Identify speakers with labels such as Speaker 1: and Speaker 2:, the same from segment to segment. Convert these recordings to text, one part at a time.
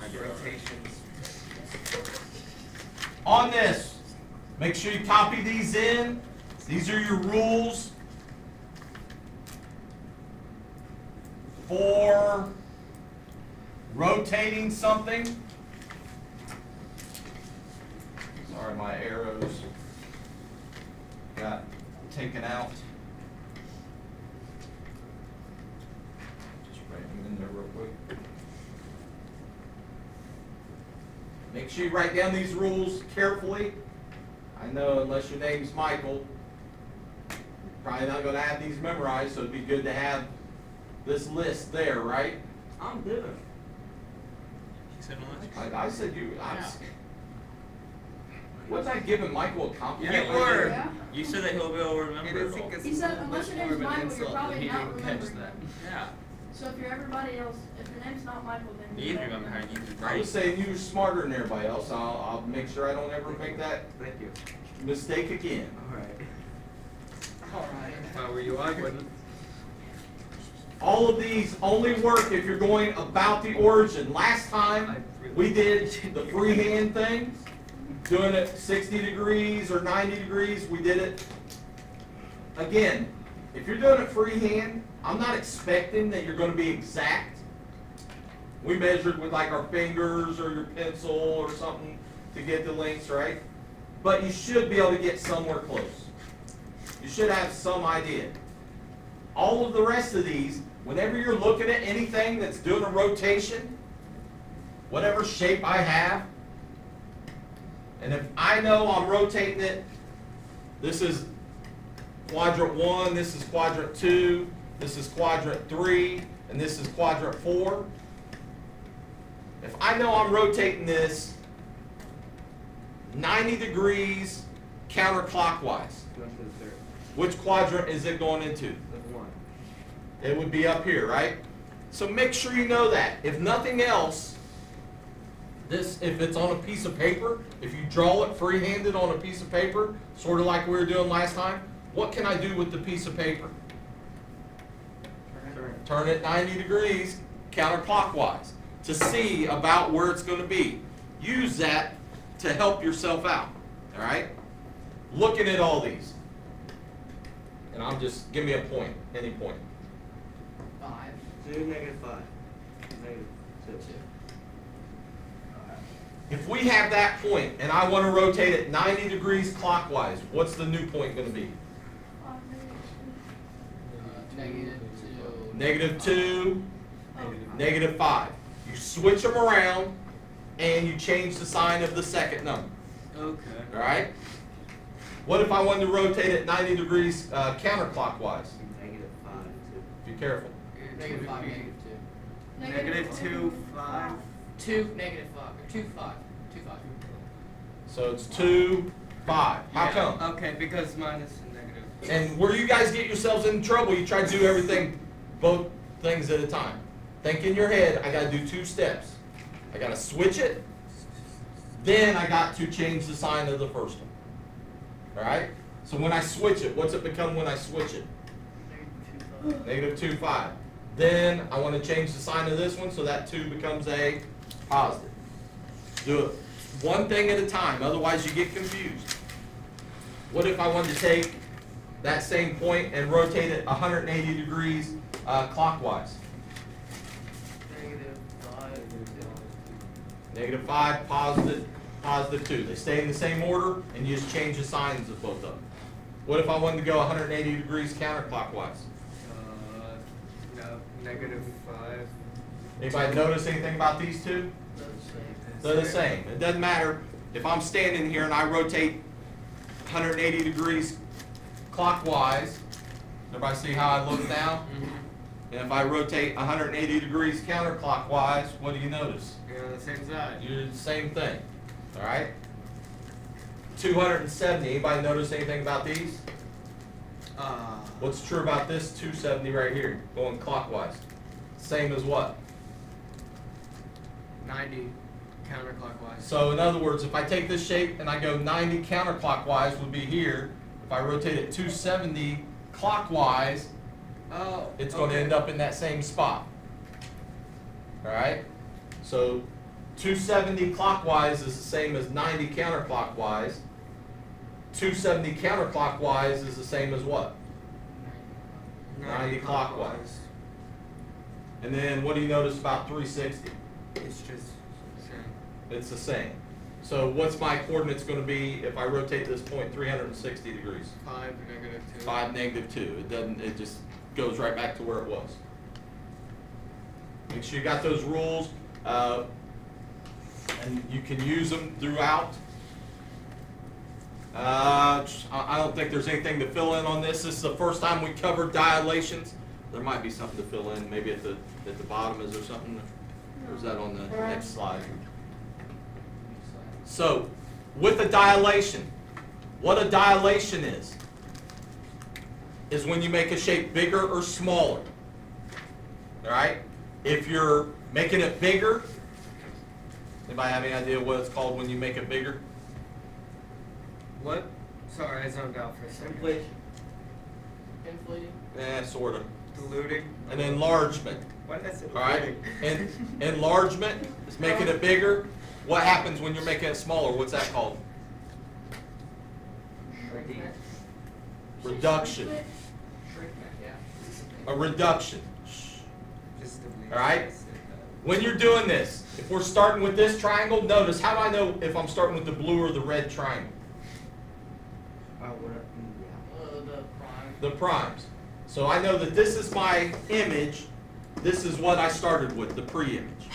Speaker 1: Rotations.
Speaker 2: On this, make sure you copy these in. These are your rules for rotating something. Sorry, my arrows got taken out. Just write them in there real quick. Make sure you write down these rules carefully. I know unless your name's Michael, you're probably not going to have these memorized, so it'd be good to have this list there, right?
Speaker 1: I'm doing.
Speaker 3: You said lunch?
Speaker 2: I said you.
Speaker 3: Yeah.
Speaker 2: Wasn't I giving Michael a compliment?
Speaker 3: You were.
Speaker 4: Yeah.
Speaker 3: You said that he'll be able to remember it all.
Speaker 4: He said, unless your name's Michael, you're probably not remembering
Speaker 1: that.
Speaker 4: them.
Speaker 3: Yeah.
Speaker 4: So if you're everybody else, if your name's not Michael, then
Speaker 3: You
Speaker 4: you
Speaker 3: either remember how you use it
Speaker 2: I was
Speaker 3: right.
Speaker 2: saying you were smarter than everybody else. I'll make sure I don't ever make that
Speaker 1: Thank you.
Speaker 2: mistake again.
Speaker 1: Alright. If I were you, I wouldn't.
Speaker 2: All of these only work if you're going about the origin. Last time we did the freehand thing, doing it 60 degrees or 90 degrees, we did it. Again, if you're doing it freehand, I'm not expecting that you're going to be exact. We measured with like our fingers or your pencil or something to get the lengths right. But you should be able to get somewhere close. You should have some idea. All of the rest of these, whenever you're looking at anything that's doing a rotation, whatever shape I have, and if I know I'm rotating it, this is quadrant 1, this is quadrant 2, this is quadrant 3, and this is quadrant 4. If I know I'm rotating this 90 degrees counterclockwise, which quadrant is it going into? It would be up here, right? So make sure you know that. If nothing else, if it's on a piece of paper, if you draw it free-handed on a piece of paper, sort of like we were doing last time, what can I do with the piece of paper? Turn it 90 degrees counterclockwise to see about where it's going to be. Use that to help yourself out, all right? Looking at all these. And I'll just, give me a point, any point.
Speaker 4: 5.
Speaker 1: 2, negative 5. Negative 2.
Speaker 2: If we have that point and I want to rotate it 90 degrees clockwise, what's the new point going to be?
Speaker 4: Negative 2.
Speaker 2: Negative 5. You switch them around and you change the sign of the second number.
Speaker 1: Okay.
Speaker 2: All right? What if I wanted to rotate it 90 degrees counterclockwise?
Speaker 1: Negative 5.
Speaker 2: Be careful.
Speaker 4: Negative 5, negative 2.
Speaker 1: Negative 2, 5.
Speaker 4: 2, negative 5. Or 2, 5. 2, 5.
Speaker 2: So it's 2, 5. How
Speaker 1: Yeah,
Speaker 2: come?
Speaker 1: Okay, because mine is negative.
Speaker 2: And where you guys get yourselves in trouble, you try to do everything, both things at a time. Think in your head, I got to do 2 steps. I got to switch it, then I got to change the sign of the first one. All right? So when I switch it, what's it become when I switch it? Negative 2, 5. Then I want to change the sign of this one so that 2 becomes a positive. Do it one thing at a time, otherwise you get confused. What if I wanted to take that same point and rotate it 180 degrees clockwise?
Speaker 1: Negative 5.
Speaker 2: Negative 5, positive, positive 2. They stay in the same order, and you just change the signs of both of them. What if I wanted to go 180 degrees counterclockwise?
Speaker 1: No, negative 5.
Speaker 2: Anybody notice anything about these two? They're the same. It doesn't matter if I'm standing here and I rotate 180 degrees clockwise. Everybody see how I look now? And if I rotate 180 degrees counterclockwise, what do you notice?
Speaker 1: You're on the same side.
Speaker 2: You're the same thing. All right? 270. Anybody notice anything about these? What's true about this 270 right here, going clockwise? Same as what?
Speaker 1: 90 counterclockwise.
Speaker 2: So in other words, if I take this shape and I go 90 counterclockwise would be here. If I rotate it 270 clockwise,
Speaker 1: Oh,
Speaker 2: it's going to end up in that same spot. All right? So 270 clockwise is the same as 90 counterclockwise. 270 counterclockwise is the same as what? 90 clockwise. And then what do you notice about 360?
Speaker 1: It's just the same.
Speaker 2: It's the same. So what's my coordinates going to be if I rotate this point 360 degrees?
Speaker 1: 5, -2.
Speaker 2: 5, -2. It doesn't. It just goes right back to where it was. Make sure you got those rules, and you can use them throughout. I don't think there's anything to fill in on this. This is the first time we covered dilations. There might be something to fill in. Maybe at the bottom. Is there something? Or is that on the next slide? So, with a dilation, what a dilation is when you make a shape bigger or smaller. All right? If you're making it bigger, anybody have any idea what it's called when you make it bigger?
Speaker 1: What? Sorry, I zoned out for a second.
Speaker 4: Inflating.
Speaker 2: Sort of.
Speaker 1: Diluting.
Speaker 2: An enlargement.
Speaker 1: Why did I say
Speaker 2: All right?
Speaker 1: diluting?
Speaker 2: And enlargement is making it bigger. What happens when you're making it smaller? What's that called? Reduction.
Speaker 4: Shrinkback, yeah.
Speaker 2: A reduction.
Speaker 1: Just delete.
Speaker 2: All right? When you're doing this, if we're starting with this triangle, notice, how do I know if I'm starting with the blue or the red triangle?
Speaker 4: The prime.
Speaker 2: The primes. So I know that this is my image. This is what I started with, the pre-image.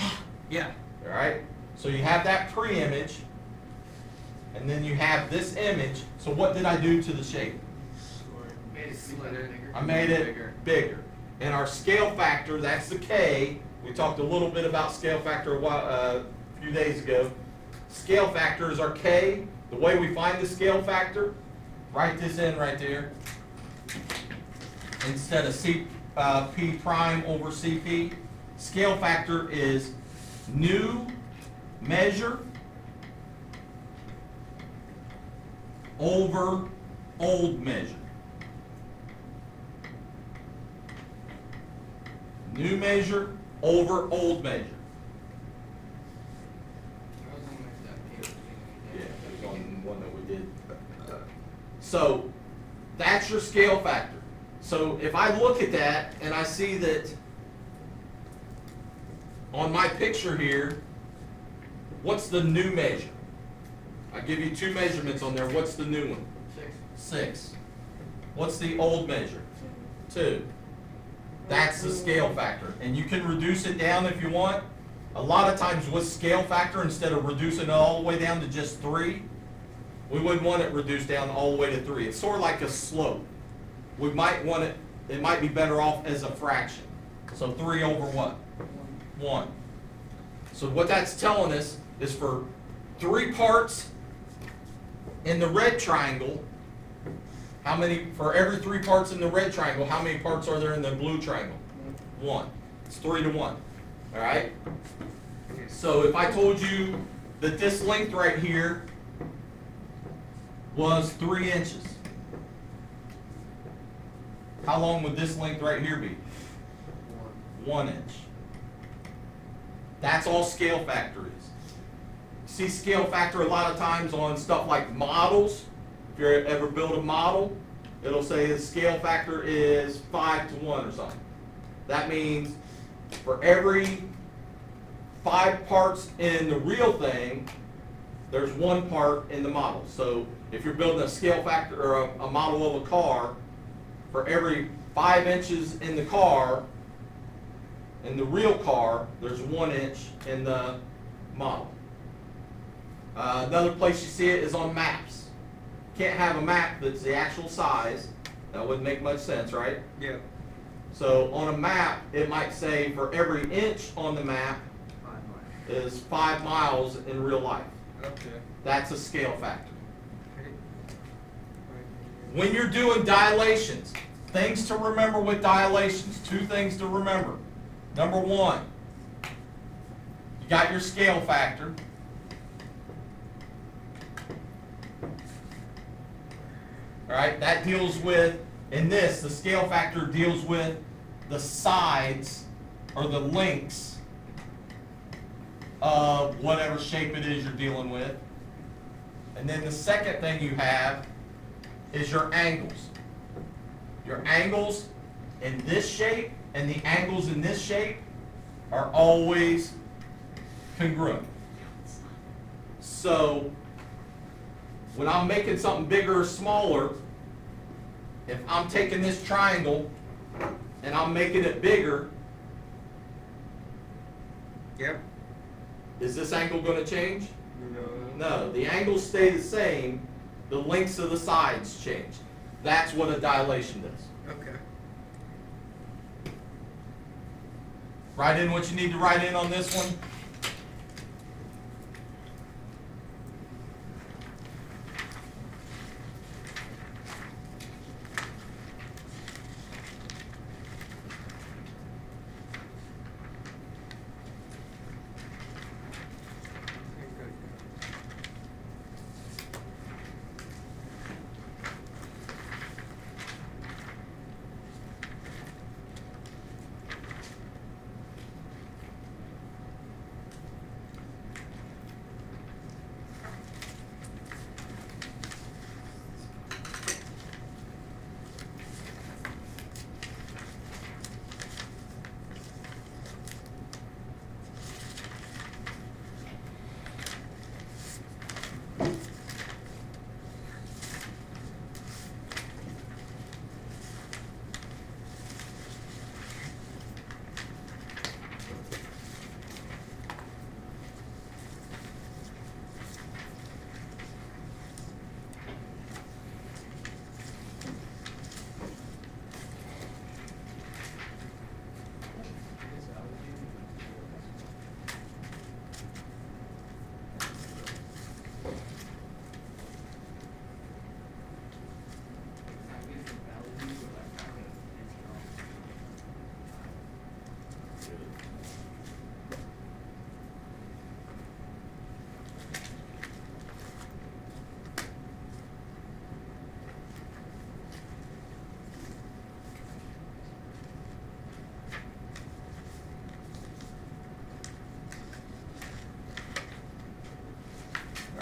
Speaker 1: Yeah.
Speaker 2: All right? So you have that pre-image, and then you have this image. So what did I do to the shape?
Speaker 4: Made it
Speaker 1: Split it.
Speaker 4: bigger.
Speaker 2: I made it bigger. And our scale factor, that's the K. We talked a little bit about scale factor a few days ago. Scale factor is our K. The way we find the scale factor, write this in right there. Instead of P prime over CP, scale factor is new measure over old measure. New measure over old measure.
Speaker 4: I was gonna make that P.
Speaker 2: Yeah, that was on one that we did. So that's your scale factor. So if I look at that and I see that on my picture here, what's the new measure? I give you two measurements on there. What's the new one? 6. What's the old measure? 2. That's the scale factor. And you can reduce it down if you want. A lot of times with scale factor, instead of reducing it all the way down to just 3, we wouldn't want it reduced down all the way to 3. It's sort of like a slope. We might want it might be better off as a fraction. So 3 over what? 1. So what that's telling us is for 3 parts in the red triangle, for every 3 parts in the red triangle, how many parts are there in the blue triangle? 1. It's 3 to 1. All right? So if I told you that this length right here was 3 inches, how long would this length right here be? 1 inch. That's all scale factor is. See scale factor a lot of times on stuff like models. If you ever build a model, it'll say the scale factor is 5 to 1 or something. That means for every 5 parts in the real thing, there's 1 part in the model. So if you're building a scale factor or a model of a car, for every 5 inches in the car, in the real car, there's 1 inch in the model. Another place you see it is on maps. Can't have a map that's the actual size. That wouldn't make much sense, right?
Speaker 1: Yeah.
Speaker 2: So on a map, it might say for every inch on the map
Speaker 1: 5 miles.
Speaker 2: is 5 miles in real life.
Speaker 1: Okay.
Speaker 2: That's a scale factor.
Speaker 1: Okay.
Speaker 2: When you're doing dilations, things to remember with dilations, 2 things to remember. Number 1, you got your scale factor. All right, that deals with, in this, the scale factor deals with the sides or the lengths of whatever shape it is you're dealing with. And then the second thing you have is your angles. Your angles in this shape and the angles in this shape are always congruent. So when I'm making something bigger or smaller, if I'm taking this triangle and I'm making it bigger,
Speaker 1: Yep.
Speaker 2: is this angle going to change?
Speaker 1: No.
Speaker 2: No, the angles stay the same, the lengths of the sides change. That's what a dilation does.
Speaker 1: Okay.
Speaker 2: Write in what you need to write in on this one.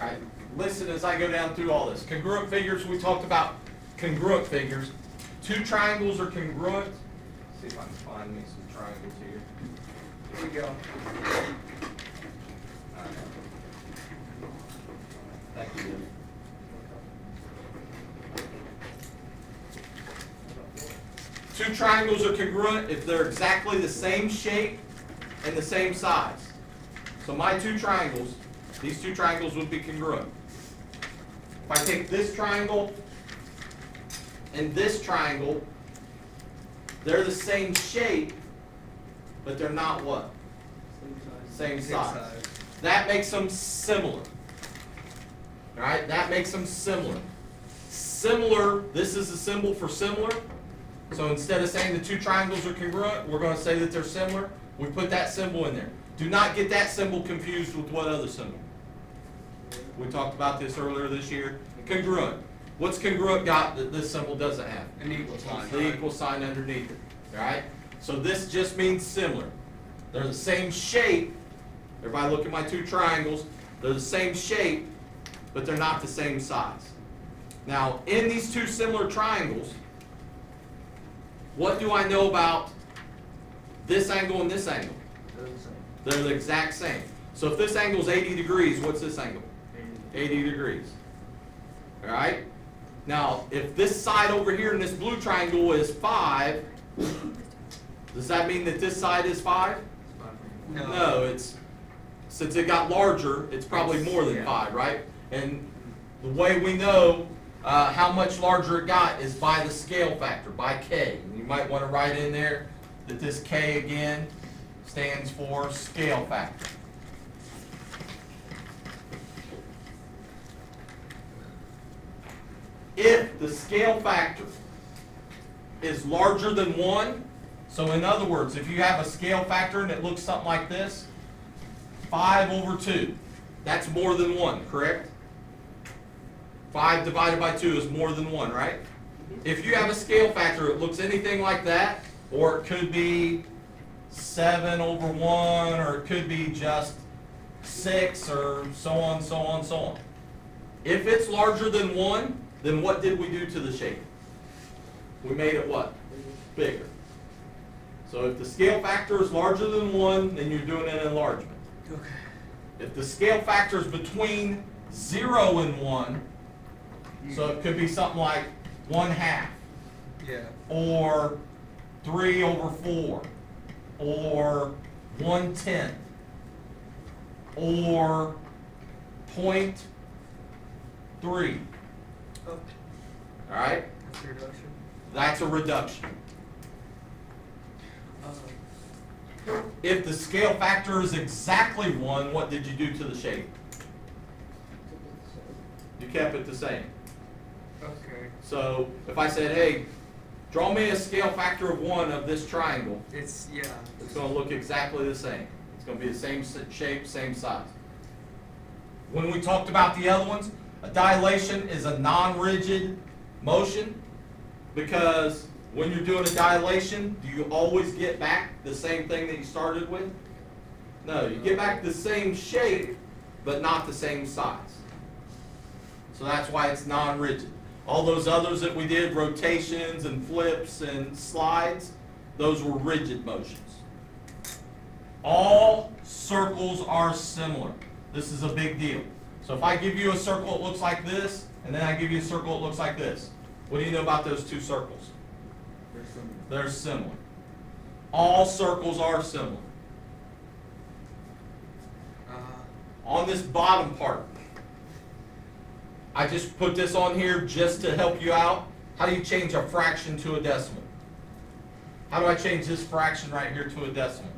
Speaker 2: All right, listen as I go down through all this. Congruent figures, we talked about congruent figures. Two triangles are congruent. See if I can find me some triangles here. Here we go. All right. Thank you. Two triangles are congruent if they're exactly the same shape and the same size. So my two triangles, these two triangles would be congruent. If I take this triangle and this triangle, they're the same shape, but they're not what? Same size. That makes them similar. All right, that makes them similar. Similar, this is a symbol for similar. So instead of saying the two triangles are congruent, we're going to say that they're similar. We put that symbol in there. Do not get that symbol confused with what other symbol? We talked about this earlier this year. Congruent. What's congruent got that this symbol doesn't have?
Speaker 1: An equal sign.
Speaker 2: The equal sign underneath it. All right? So this just means similar. They're the same shape. Everybody look at my two triangles. They're the same shape, but they're not the same size. Now, in these two similar triangles, what do I know about this angle and this angle? They're the exact same. So if this angle is 80 degrees, what's this angle? 80 degrees. All right? Now, if this side over here in this blue triangle is 5, does that mean that this side is 5? No, it's, since it got larger, it's probably more than 5, right? And the way we know how much larger it got is by the scale factor, by K. And you might want to write in there that this K again stands for scale factor. If the scale factor is larger than 1, so in other words, if you have a scale factor and it looks something like this, 5 over 2, that's more than 1, correct? 5 divided by 2 is more than 1, right? If you have a scale factor, it looks anything like that, or it could be 7 over 1, or it could be just 6, or so on, so on, so on. If it's larger than 1, then what did we do to the shape? We made it what? Bigger. So if the scale factor is larger than 1, then you're doing an enlargement.
Speaker 3: Okay.
Speaker 2: If the scale factor is between 0 and 1, so it could be something like 1/2,
Speaker 1: Yeah.
Speaker 2: or 3/4, or 1/10, or 0.3.
Speaker 1: Oh,
Speaker 2: All right?
Speaker 1: that's a reduction.
Speaker 2: That's a reduction. If the scale factor is exactly 1, what did you do to the shape? You kept it the same.
Speaker 1: Okay.
Speaker 2: So if I said, hey, draw me a scale factor of 1 of this triangle,
Speaker 1: It's, yeah.
Speaker 2: it's going to look exactly the same. It's going to be the same shape, same size. When we talked about the other ones, a dilation is a non-rigid motion, because when you're doing a dilation, do you always get back the same thing that you started with? No, you get back the same shape, but not the same size. So that's why it's non-rigid. All those others that we did, rotations and flips and slides, those were rigid motions. All circles are similar. This is a big deal. So if I give you a circle that looks like this, and then I give you a circle that looks like this, what do you know about those two circles? They're similar. All circles are similar. On this bottom part, I just put this on here just to help you out. How do you change a fraction to a decimal? How do I change this fraction right here to a decimal?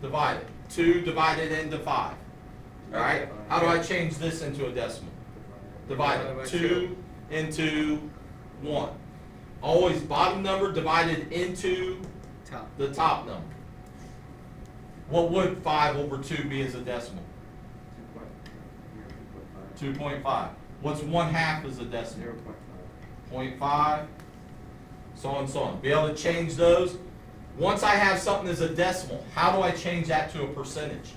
Speaker 2: Divide it. 2 divided into 5. All right? How do I change this into a decimal? Divide it. 2 into 1. Always bottom number divided into
Speaker 1: Top.
Speaker 2: the top number. What would 5/2 be as a decimal? 2.5. What's 1/2 as a decimal? 0.5. So on and so on. Be able to change those. Once I have something as a decimal, how do I change that to a percentage?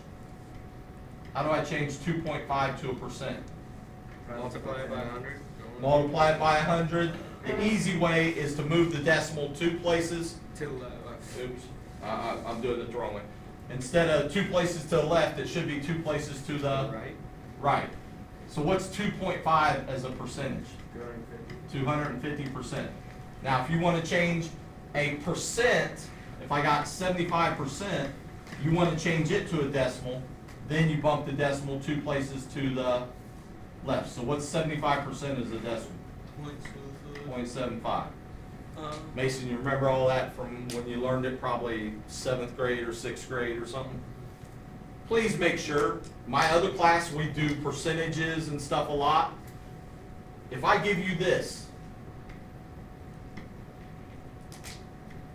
Speaker 2: How do I change 2.5 to a percent?
Speaker 1: Multiply it by 100.
Speaker 2: Multiply it by 100. The easy way is to move the decimal 2 places.
Speaker 1: To the left.
Speaker 2: Oops, I'm doing it the wrong way. Instead of 2 places to the left, it should be 2 places to the
Speaker 1: Right.
Speaker 2: right. So what's 2.5 as a percentage? 250%. Now if you want to change a percent, if I got 75%, you want to change it to a decimal, then you bump the decimal 2 places to the left. So what's 75% as a decimal? 0.75. Mason, you remember all that from when you learned it, probably 7th grade or 6th grade or something? Please make sure, my other class we do percentages and stuff a lot. If I give you this,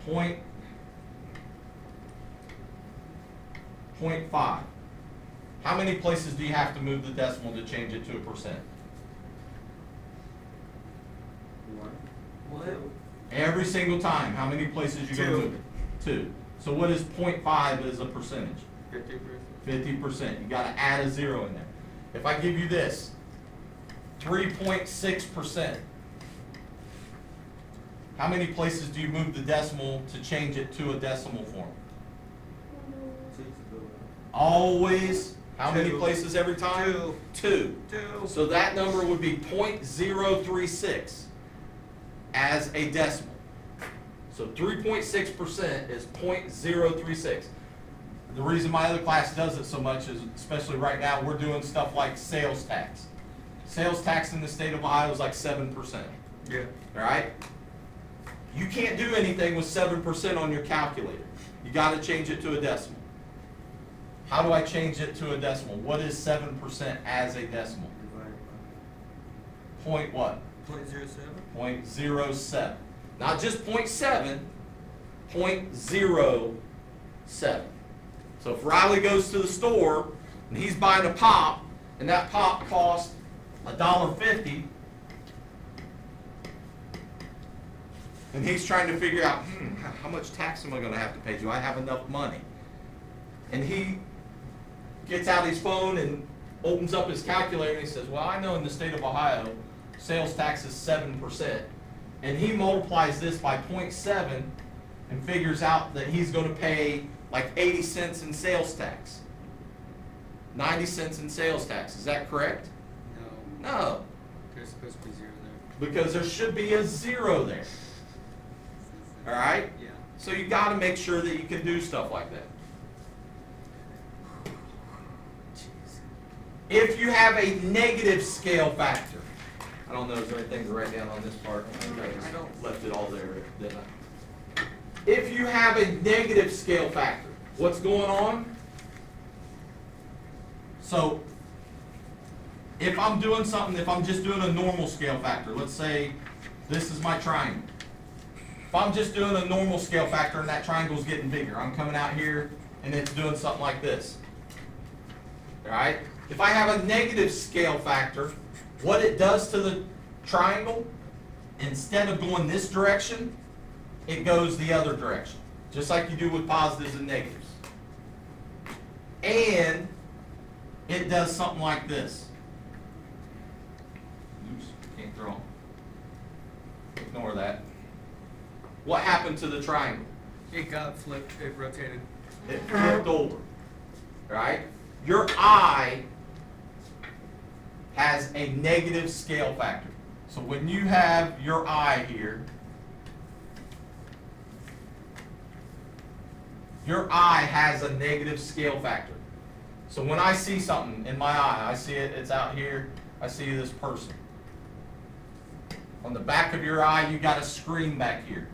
Speaker 2: 0.5, how many places do you have to move the decimal to change it to a percent?
Speaker 1: What?
Speaker 2: Every single time, how many places you gonna
Speaker 1: 2.
Speaker 2: move it? 2. So what is 0.5 as a percentage?
Speaker 1: 50%.
Speaker 2: 50%. You gotta add a 0 in there. If I give you this, 3.6%, how many places do you move the decimal to change it to a decimal form? Always, how many
Speaker 1: 2.
Speaker 2: places every time?
Speaker 1: 2.
Speaker 2: 2.
Speaker 1: 2.
Speaker 2: So that number would be 0.036 as a decimal. So 3.6% is 0.036. The reason my other class does it so much is, especially right now, we're doing stuff like sales tax. Sales tax in the state of Ohio is like 7%.
Speaker 1: Yeah.
Speaker 2: All right? You can't do anything with 7% on your calculator. You got to change it to a decimal. How do I change it to a decimal? What is 7% as a decimal? Point what?
Speaker 3: 0.07.
Speaker 2: 0.07. Not just 0.7, 0.07. So if Riley goes to the store and he's buying a pop, and that pop costs $1.50, and he's trying to figure out, how much tax am I going to have to pay? Do I have enough money? And he gets out his phone and opens up his calculator and he says, well, I know in the state of Ohio, sales tax is 7%. And he multiplies this by 0.7 and figures out that he's going to pay like 80 cents in sales tax. 90 cents in sales tax. Is that correct?
Speaker 1: No.
Speaker 2: No,
Speaker 1: There's supposed to be 0 there.
Speaker 2: because there should be a 0 there. All right?
Speaker 1: Yeah.
Speaker 2: So you got to make sure that you can do stuff like that. If you have a negative scale factor, I don't know, is there anything to write down on this part? I don't left it all there, didn't I? If you have a negative scale factor, what's going on? So, if I'm doing something, if I'm just doing a normal scale factor, let's say this is my triangle. If I'm just doing a normal scale factor and that triangle's getting bigger, I'm coming out here and it's doing something like this. All right? If I have a negative scale factor, what it does to the triangle, instead of going this direction, it goes the other direction. Just like you do with positives and negatives. And it does something like this. Oops, can't draw. Ignore that. What happened to the triangle?
Speaker 1: It got flipped, it rotated.
Speaker 2: It flipped over. Right? Your eye has a negative scale factor. So when you have your eye here, your eye has a negative scale factor. So when I see something in my eye, I see it, it's out here, I see this person. On the back of your eye, you got a screen back here.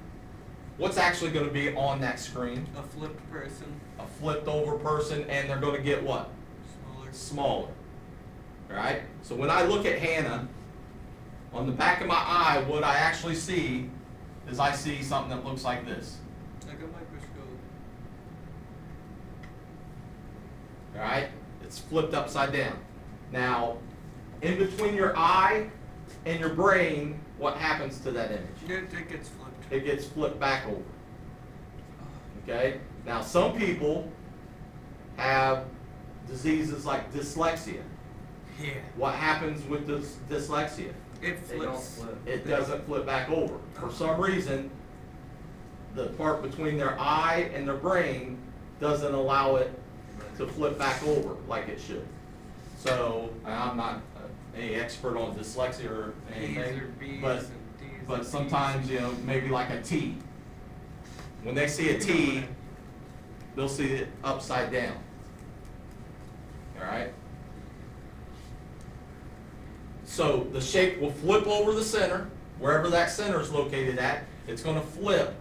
Speaker 2: What's actually going to be on that screen?
Speaker 1: A flipped person.
Speaker 2: A flipped over person, and they're going to get what?
Speaker 1: Smaller.
Speaker 2: Smaller. Right? So when I look at Hannah, on the back of my eye, what I actually see is I see something that looks like this.
Speaker 1: Like a microscope.
Speaker 2: Alright? It's flipped upside down. Now, in between your eye and your brain, what happens to that image?
Speaker 1: It gets flipped.
Speaker 2: It gets flipped back over. Okay? Now, some people have diseases like dyslexia.
Speaker 1: Yeah.
Speaker 2: What happens with this dyslexia?
Speaker 1: It
Speaker 5: They don't
Speaker 1: flips.
Speaker 5: flip.
Speaker 2: It doesn't flip back over. For some reason, the part between their eye and their brain doesn't allow it to flip back over like it should. So, I'm not any expert on dyslexia or
Speaker 1: E's
Speaker 2: anything,
Speaker 1: or B's
Speaker 2: but,
Speaker 1: and D's
Speaker 2: but
Speaker 1: and
Speaker 2: sometimes, you know, maybe like a T. When they see a T, they'll see it upside down. Alright? So the shape will flip over the center, wherever that center is located at, it's going to flip.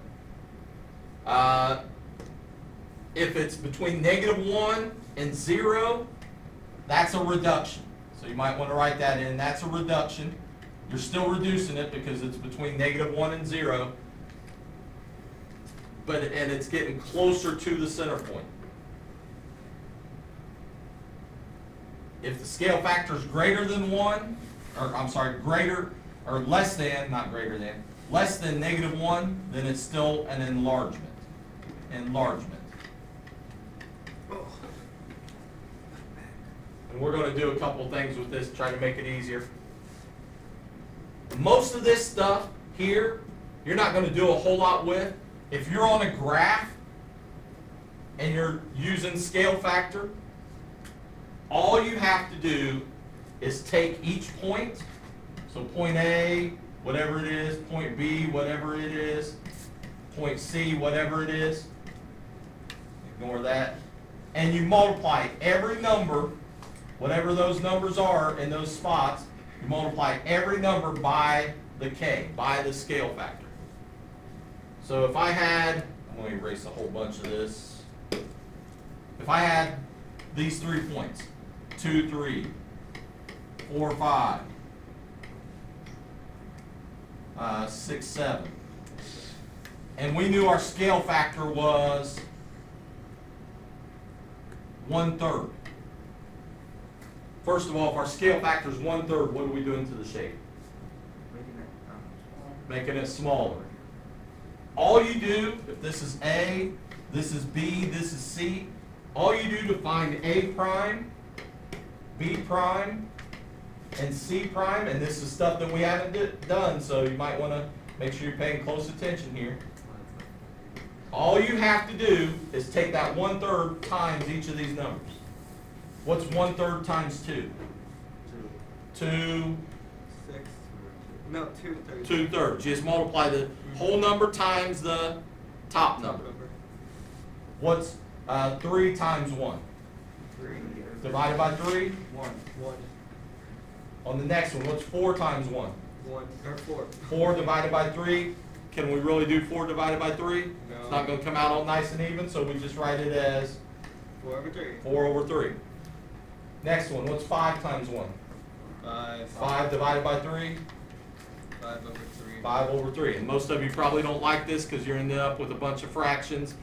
Speaker 2: If it's between -1 and 0, that's a reduction. So you might want to write that in. That's a reduction. You're still reducing it because it's between -1 and 0. And it's getting closer to the center point. If the scale factor is greater than 1, or I'm sorry, greater or less than, not greater than, less than -1, then it's still an enlargement. Enlargement. And we're going to do a couple things with this to try to make it easier. Most of this stuff here, you're not going to do a whole lot with. If you're on a graph and you're using scale factor, all you have to do is take each point, so point A, whatever it is, point B, whatever it is, point C, whatever it is, ignore that, and you multiply every number, whatever those numbers are in those spots, you multiply every number by the K, by the scale factor. So if I had, I'm going to erase a whole bunch of this. If I had these 3 points, 2, 3, 4, 5, 6, 7, and we knew our scale factor was 1/3. First of all, if our scale factor is 1/3, what are we doing to the shape? Making it smaller. All you do, if this is A, this is B, this is C, all you do to find A prime, B prime, and C prime, and this is stuff that we haven't done, so you might want to make sure you're paying close attention here. All you have to do is take that 1/3 times each of these numbers. What's 1/3 times 2? 2.
Speaker 1: 6. No, 2/3.
Speaker 2: 2/3. Just multiply the whole number times the top number. What's 3 times 1?
Speaker 1: 3.
Speaker 2: Divided by 3?
Speaker 1: 1. 1.
Speaker 2: On the next one, what's 4 times 1?
Speaker 1: 1. Or 4.
Speaker 2: 4 divided by 3. Can we really do 4 divided by 3?
Speaker 1: No.
Speaker 2: It's not going to come out all nice and even, so we just write it as
Speaker 1: 4/3.
Speaker 2: 4 over 3. Next one, what's 5 times 1?
Speaker 1: 5.
Speaker 2: 5 divided by 3?
Speaker 1: 5/3.
Speaker 2: 5 over 3. And most of you probably don't like this because you're ending up with a bunch of fractions.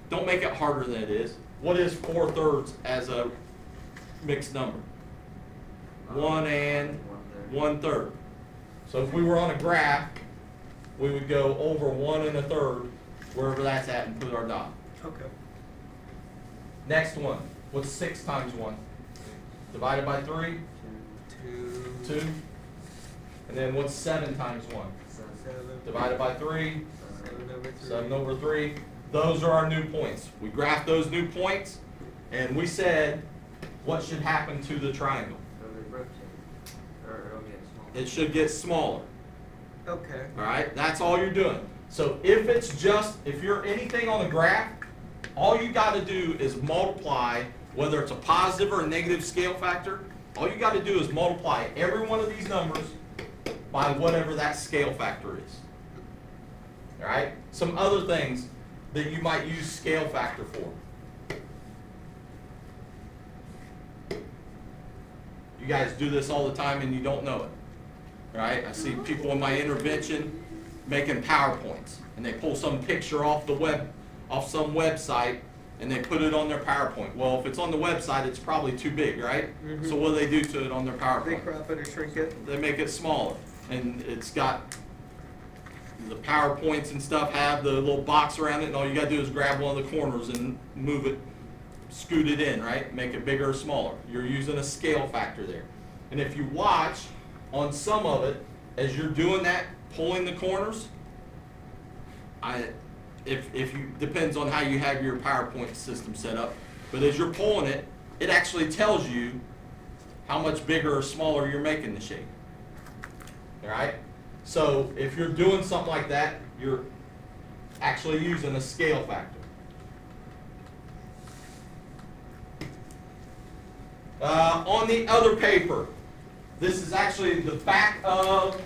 Speaker 2: Don't make it harder than it is. What is 4/3 as a mixed number? 1 and 1/3. So if we were on a graph, we would go over 1 1/3, wherever that's at, and put our dot.
Speaker 1: Okay.
Speaker 2: Next one, what's 6 times 1? Divided by 3?
Speaker 1: 2.
Speaker 2: 2. And then what's 7 times 1?
Speaker 1: 7.
Speaker 2: Divided by 3?
Speaker 1: 7/3.
Speaker 2: 7 over 3. Those are our new points. We graphed those new points, and we said what should happen to the triangle. It should get smaller.
Speaker 1: Okay.
Speaker 2: All right, that's all you're doing. So if you're anything on the graph, all you got to do is multiply, whether it's a positive or a negative scale factor, all you got to do is multiply every one of these numbers by whatever that scale factor is. All right, some other things that you might use scale factor for. You guys do this all the time and you don't know it. Right? I see people in my intervention making PowerPoints, and they pull some picture off some website, and they put it on their PowerPoint. Well, if it's on the website, it's probably too big, right? So what do they do to it on their
Speaker 1: They
Speaker 2: PowerPoint?
Speaker 1: crop it or shrink it.
Speaker 2: They make it smaller, and it's got the PowerPoints and stuff have the little box around it, and all you gotta do is grab one of the corners and move it, scoot it in, right? Make it bigger or smaller. You're using a scale factor there. And if you watch on some of it, as you're doing that, pulling the corners, depends on how you have your PowerPoint system set up, but as you're pulling it, it actually tells you how much bigger or smaller you're making the shape. All right? So if you're doing something like that, you're actually using a scale factor. On the other paper, this is actually the back of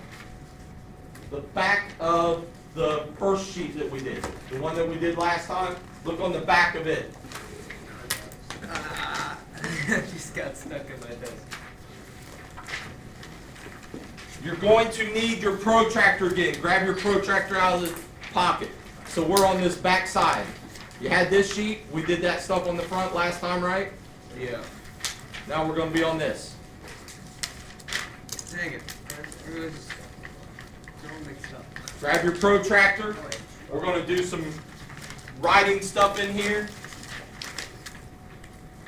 Speaker 2: the first sheet that we did. The one that we did last time. Look on the back of it.
Speaker 1: Just got stuck in my desk.
Speaker 2: You're going to need your protractor again. Grab your protractor out of the pocket. So we're on this back side. You had this sheet. We did that stuff on the front last time, right?
Speaker 1: Yeah.
Speaker 2: Now we're going to be on this.
Speaker 1: Dang it. It was all mixed up.
Speaker 2: Grab your protractor. We're going to do some writing stuff in here.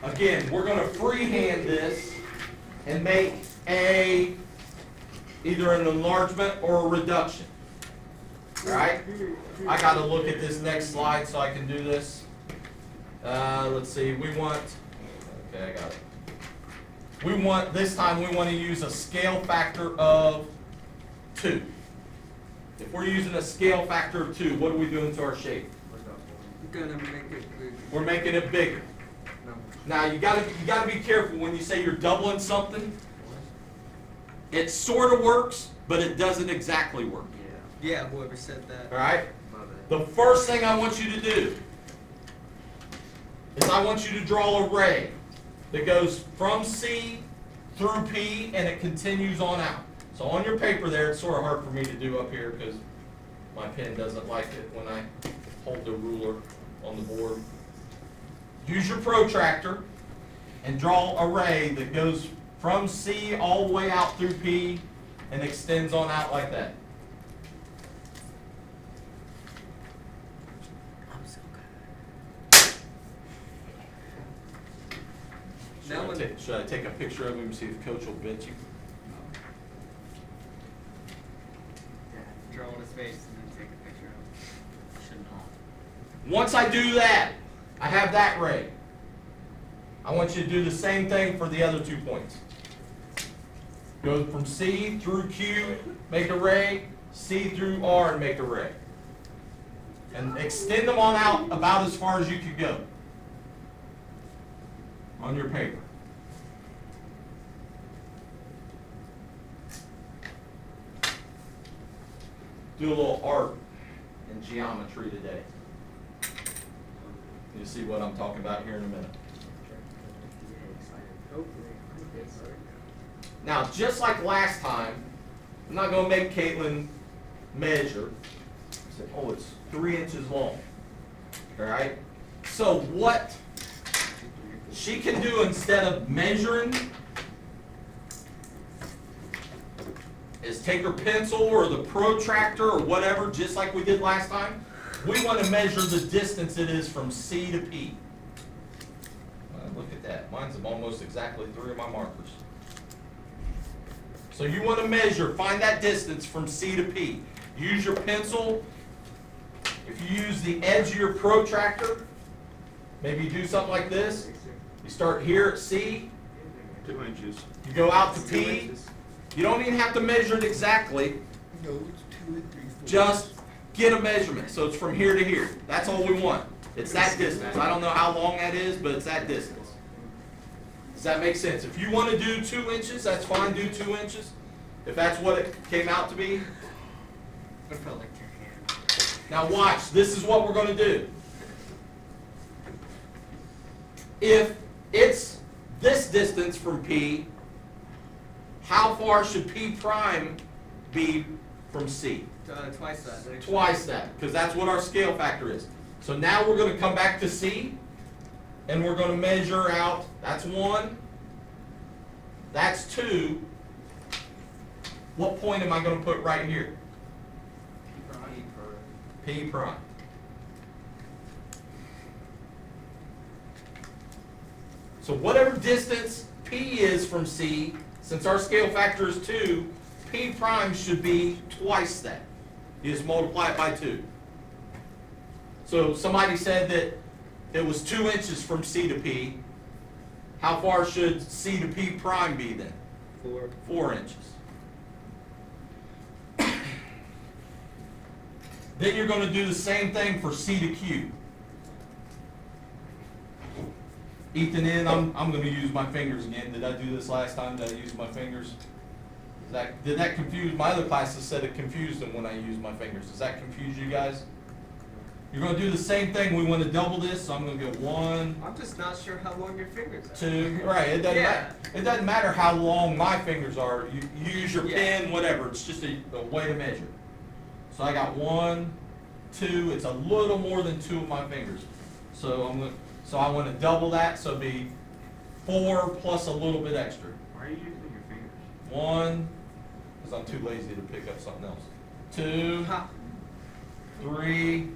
Speaker 2: Again, we're going to freehand this and make either an enlargement or a reduction. All right? I got to look at this next slide so I can do this. Let's see. Okay, I got it. This time we want to use a scale factor of 2. If we're using a scale factor of 2, what are we doing to our shape?
Speaker 1: We're gonna make it big.
Speaker 2: We're making it bigger.
Speaker 1: No.
Speaker 2: Now you gotta be careful when you say you're doubling something. It sort of works, but it doesn't exactly work.
Speaker 1: Yeah, whoever said that.
Speaker 2: All right? The first thing I want you to do is I want you to draw a ray that goes from C through P and it continues on out. So on your paper there, it's sort of hard for me to do up here because my pen doesn't like it when I hold the ruler on the board. Use your protractor and draw a ray that goes from C all the way out through P and extends on out like that.
Speaker 1: I'm so
Speaker 2: Should I take a picture of him and see if Coach will bet you?
Speaker 1: Yeah, draw on his face and then take a picture of him.
Speaker 3: Should not.
Speaker 2: Once I do that, I have that ray. I want you to do the same thing for the other 2 points. Go from C through Q, make a ray, C through R and make a ray. And extend them on out about as far as you could go on your paper. Do a little art and geometry today. You'll see what I'm talking about here in a minute. Now, just like last time, I'm not going to make Caitlin measure. I said, oh, it's 3 inches long. All right? So what she can do instead of measuring is take her pencil or the protractor or whatever, just like we did last time. We want to measure the distance it is from C to P. Look at that. Mine's almost exactly 3 of my markers. So you want to measure, find that distance from C to P. Use your pencil. If you use the edge of your protractor, maybe you do something like this. You start here at C.
Speaker 3: 2 inches.
Speaker 2: You go out to P. You don't even have to measure it exactly.
Speaker 1: No, it's 2 and 3, 4.
Speaker 2: Just get a measurement. So it's from here to here. That's all we want. It's that distance. I don't know how long that is, but it's that distance. Does that make sense? If you want to do 2 inches, that's fine. Do 2 inches. If that's what it came out to be.
Speaker 1: I felt like your hand.
Speaker 2: Now watch. This is what we're going to do. If it's this distance from P, how far should P prime be from C?
Speaker 1: Twice that.
Speaker 2: Twice that, because that's what our scale factor is. So now we're going to come back to C, and we're going to measure out, that's 1, that's 2. What point am I going to put right here? P prime. So whatever distance P is from C, since our scale factor is 2, P prime should be twice that. You just multiply it by 2. So somebody said that it was 2 inches from C to P. How far should C to P prime be then?
Speaker 1: 4.
Speaker 2: 4 inches. Then you're going to do the same thing for C to Q. Ethan in, I'm going to use my fingers again. Did I do this last time? Did I use my fingers? Did that confuse? My other classes said it confused them when I used my fingers. Does that confuse you guys? You're going to do the same thing. We want to double this, so I'm going to go 1,
Speaker 1: I'm just not sure how long your fingers are.
Speaker 2: 2. Right. It doesn't
Speaker 1: Yeah.
Speaker 2: matter. It doesn't matter how long my fingers are. You use your
Speaker 1: Yeah.
Speaker 2: pen, whatever. It's just a way to measure. So I got 1, 2. It's a little more than 2 of my fingers. So I want to double that. So it'd be 4 plus a little bit extra.
Speaker 3: Why are you using your fingers?
Speaker 2: 1, because I'm too lazy to pick up something else. 2,
Speaker 1: Ha.
Speaker 2: 3,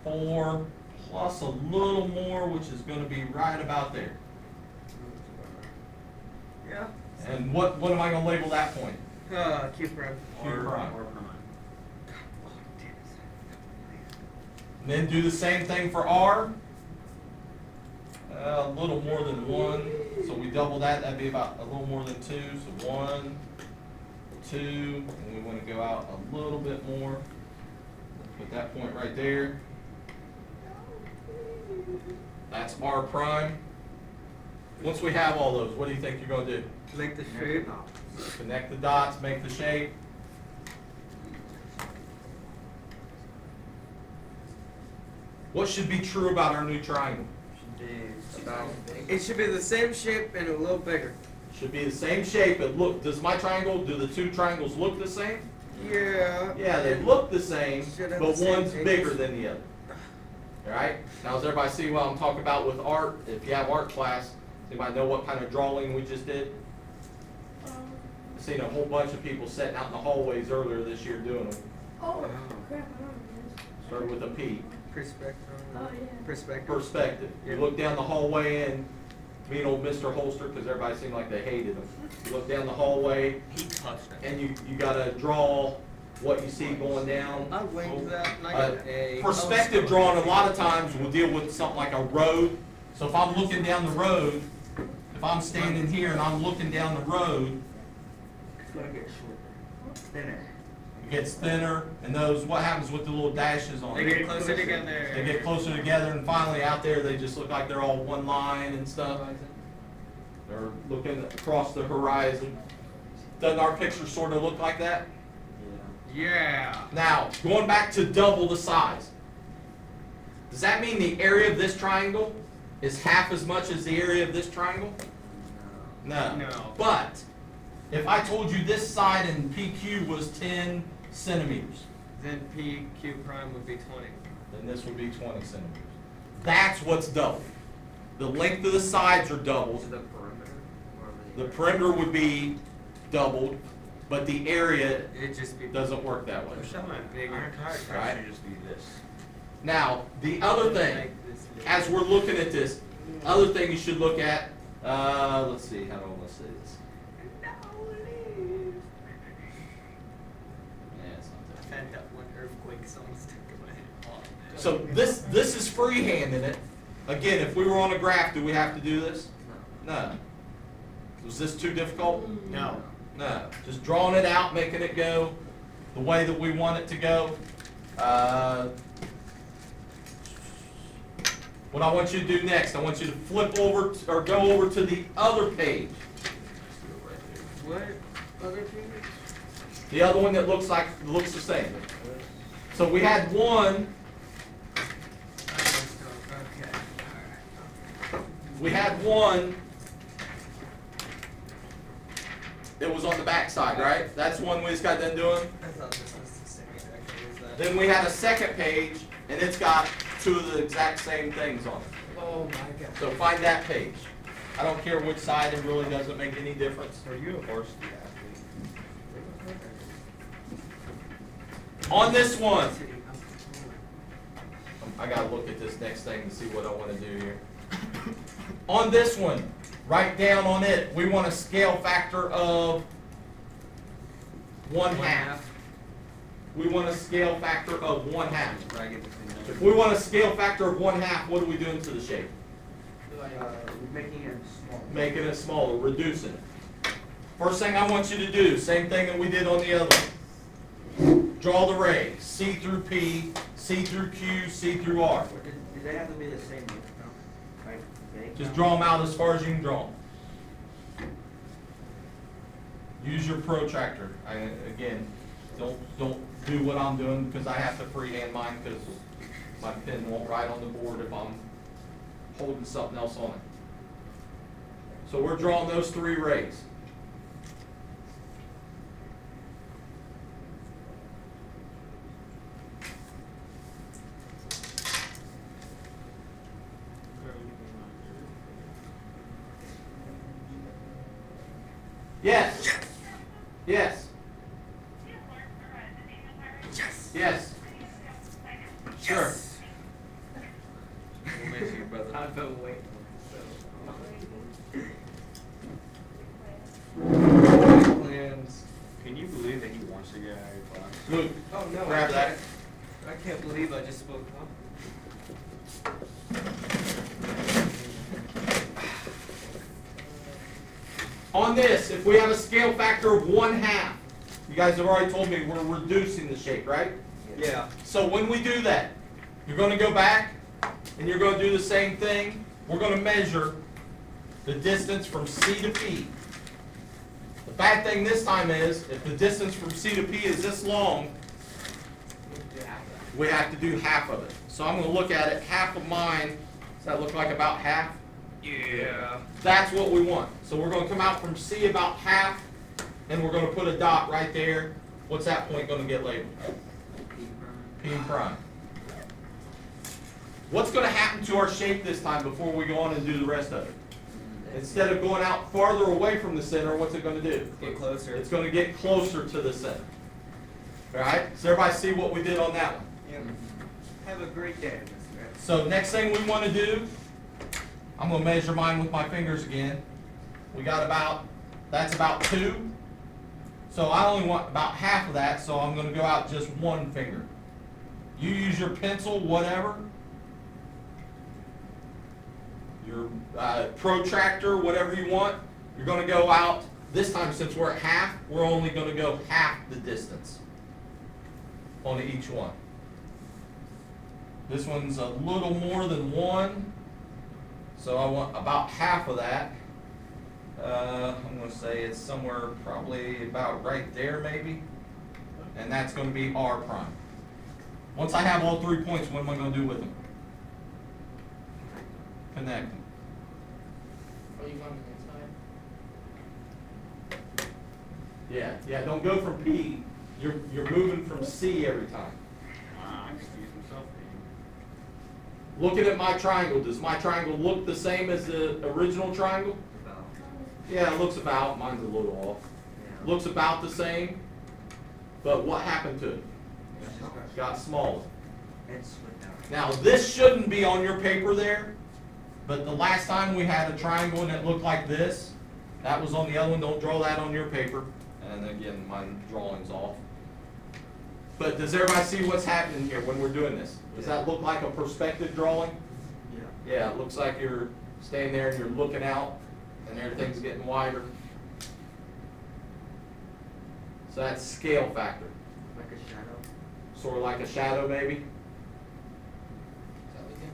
Speaker 2: 4, plus a little more, which is going to be right about there.
Speaker 1: Yeah.
Speaker 2: And what am I going to label that point?
Speaker 1: Q prime.
Speaker 2: Q prime.
Speaker 3: Or prime.
Speaker 1: Oh, damn it.
Speaker 2: And then do the same thing for R. A little more than 1, so we double that. That'd be about a little more than 2. So 1, 2, and we want to go out a little bit more. Put that point right there. That's R prime. Once we have all those, what do you think you're going to do?
Speaker 1: Make the shape.
Speaker 2: Connect the dots, make the shape. What should be true about our new triangle?
Speaker 1: It should be the same shape and a little bigger.
Speaker 2: Should be the same shape. Does my triangle, do the 2 triangles look the same?
Speaker 1: Yeah.
Speaker 2: Yeah, they look the same,
Speaker 1: Should have
Speaker 2: but
Speaker 1: the same
Speaker 2: one's bigger
Speaker 1: edges.
Speaker 2: than the other. All right? Now, does everybody see what I'm talking about with art? If you have art class, does anybody know what kind of drawing we just did? I've seen a whole bunch of people sitting out in the hallways earlier this year doing them.
Speaker 5: Oh, crap, I don't know.
Speaker 2: Started with a P.
Speaker 1: Perspective.
Speaker 5: Oh, yeah.
Speaker 1: Perspective.
Speaker 2: Perspective. You
Speaker 1: Yeah.
Speaker 2: look down the hallway and me and old Mr. Holster, because everybody seemed like they hated him. You look down the hallway,
Speaker 1: He touched it.
Speaker 2: and you gotta draw what you see going down.
Speaker 1: I winged that and I got a
Speaker 2: Perspective drawing, a lot of times will deal with something like a road. So if I'm looking down the road, if I'm standing here and I'm looking down the road,
Speaker 1: It's gonna get shorter. Thinner.
Speaker 2: it gets thinner, and those, what happens with the little dashes on
Speaker 1: They
Speaker 2: it?
Speaker 1: get closer together.
Speaker 2: They get closer together, and finally out there, they just look like they're all one line and stuff. They're looking across the horizon. Doesn't our picture sort of look like that?
Speaker 1: Yeah.
Speaker 2: Now, going back to double the size. Does that mean the area of this triangle is half as much as the area of this triangle? No.
Speaker 1: No.
Speaker 2: But, if I told you this side in PQ was 10 centimeters,
Speaker 1: Then PQ prime would be 20.
Speaker 2: then this would be 20 centimeters. That's what's doubled. The length of the sides are doubled.
Speaker 1: the perimeter?
Speaker 2: The perimeter would be doubled, but the area
Speaker 1: It'd just be
Speaker 2: doesn't work that way.
Speaker 1: bigger.
Speaker 3: Our entire
Speaker 2: Right.
Speaker 3: track should just be this.
Speaker 2: Now, the other thing,
Speaker 1: Like this big.
Speaker 2: as we're looking at this, other thing you should look at, let's see, how do I want to say this? Yeah, it's not that.
Speaker 1: Had that one earthquake song stuck in my head.
Speaker 2: So this is freehanding it. Again, if we were on a graph, do we have to do this? No. Was this too difficult?
Speaker 1: No.
Speaker 2: No. Just drawing it out, making it go the way that we want it to go. What I want you to do next, I want you to flip over or go over to the other page.
Speaker 1: What other page?
Speaker 2: The other one that looks the same. So we had one.
Speaker 1: Okay.
Speaker 2: We had one that was on the back side, right? That's one we just got done doing.
Speaker 1: I thought this was the same exactly as that.
Speaker 2: Then we had a second page, and it's got two of the exact same things on it.
Speaker 1: Oh my god.
Speaker 2: So find that page. I don't care which side, it really doesn't make any difference.
Speaker 3: Are you a varsity athlete?
Speaker 2: On this one, I gotta look at this next thing to see what I wanna do here. On this one, write down on it, we want a scale factor of 1/2. We want a scale factor of 1/2. If we want a scale factor of 1/2, what are we doing to the shape?
Speaker 1: Making it small.
Speaker 2: Making it smaller, reducing it. First thing I want you to do, same thing that we did on the other one. Draw the rays, C through P, C through Q, C through R.
Speaker 1: Do they have to be the same width, no? Like, they
Speaker 2: Just draw them out as far as you can draw them. Use your protractor. Again, don't do what I'm doing because I have to freehand mine because my pen won't write on the board if I'm holding something else on it. So we're drawing those three rays. Yes. Yes. Yes. Sure.
Speaker 1: We'll miss you, brother. I've been waiting. Plans.
Speaker 3: Can you believe that he wants to get out of your class?
Speaker 2: Luke,
Speaker 1: Oh no!
Speaker 2: grab that.
Speaker 1: I can't believe I just spoke up.
Speaker 2: On this, if we have a scale factor of 1/2, you guys have already told me we're reducing the shape, right?
Speaker 1: Yeah.
Speaker 2: So when we do that, you're going to go back and you're going to do the same thing. We're going to measure the distance from C to P. The bad thing this time is, if the distance from C to P is this long, we have to do half of it. So I'm going to look at it, half of mine, does that look like about half?
Speaker 1: Yeah.
Speaker 2: That's what we want. So we're going to come out from C about half, and we're going to put a dot right there. What's that point going to get labeled? P prime. What's going to happen to our shape this time before we go on and do the rest of it? Instead of going out farther away from the center, what's it going to do?
Speaker 1: Get closer.
Speaker 2: It's going to get closer to the center. All right? Does everybody see what we did on that one?
Speaker 1: Yep. Have a great day, Mr.
Speaker 2: So next thing we want to do I'm gonna measure mine with my fingers again. We got that's about 2. So I only want about half of that, so I'm gonna go out just 1 finger. You use your pencil, whatever. Your protractor, whatever you want. You're gonna go out, this time since we're at half, we're only gonna go half the distance on each one. This one's a little more than 1, so I want about half of that. I'm going to say it's somewhere probably about right there maybe, and that's going to be R prime. Once I have all 3 points, what am I going to do with them? Connect them.
Speaker 4: Are you going to the inside?
Speaker 2: Yeah, don't go from P, you're moving from C every time.
Speaker 3: Excuse myself.
Speaker 2: Looking at my triangle, does my triangle look the same as the original triangle?
Speaker 1: About.
Speaker 2: Yeah, it looks about, mine's a little off.
Speaker 1: Yeah.
Speaker 2: Looks about the same, but what happened to it?
Speaker 1: It's just got-
Speaker 2: Got smaller.
Speaker 1: It's split down.
Speaker 2: Now, this shouldn't be on your paper there, but the last time we had a triangle and it looked like this, that was on the other one. Don't draw that on your paper. And again, my drawing's off. But does everybody see what's happening here when we're doing this? Does that look like a perspective drawing?
Speaker 1: Yeah.
Speaker 2: Yeah, it looks like you're standing there and you're looking out and everything's getting wider. So that's scale factor.
Speaker 1: Like a shadow.
Speaker 2: Sort of like a shadow maybe?
Speaker 4: Is that what you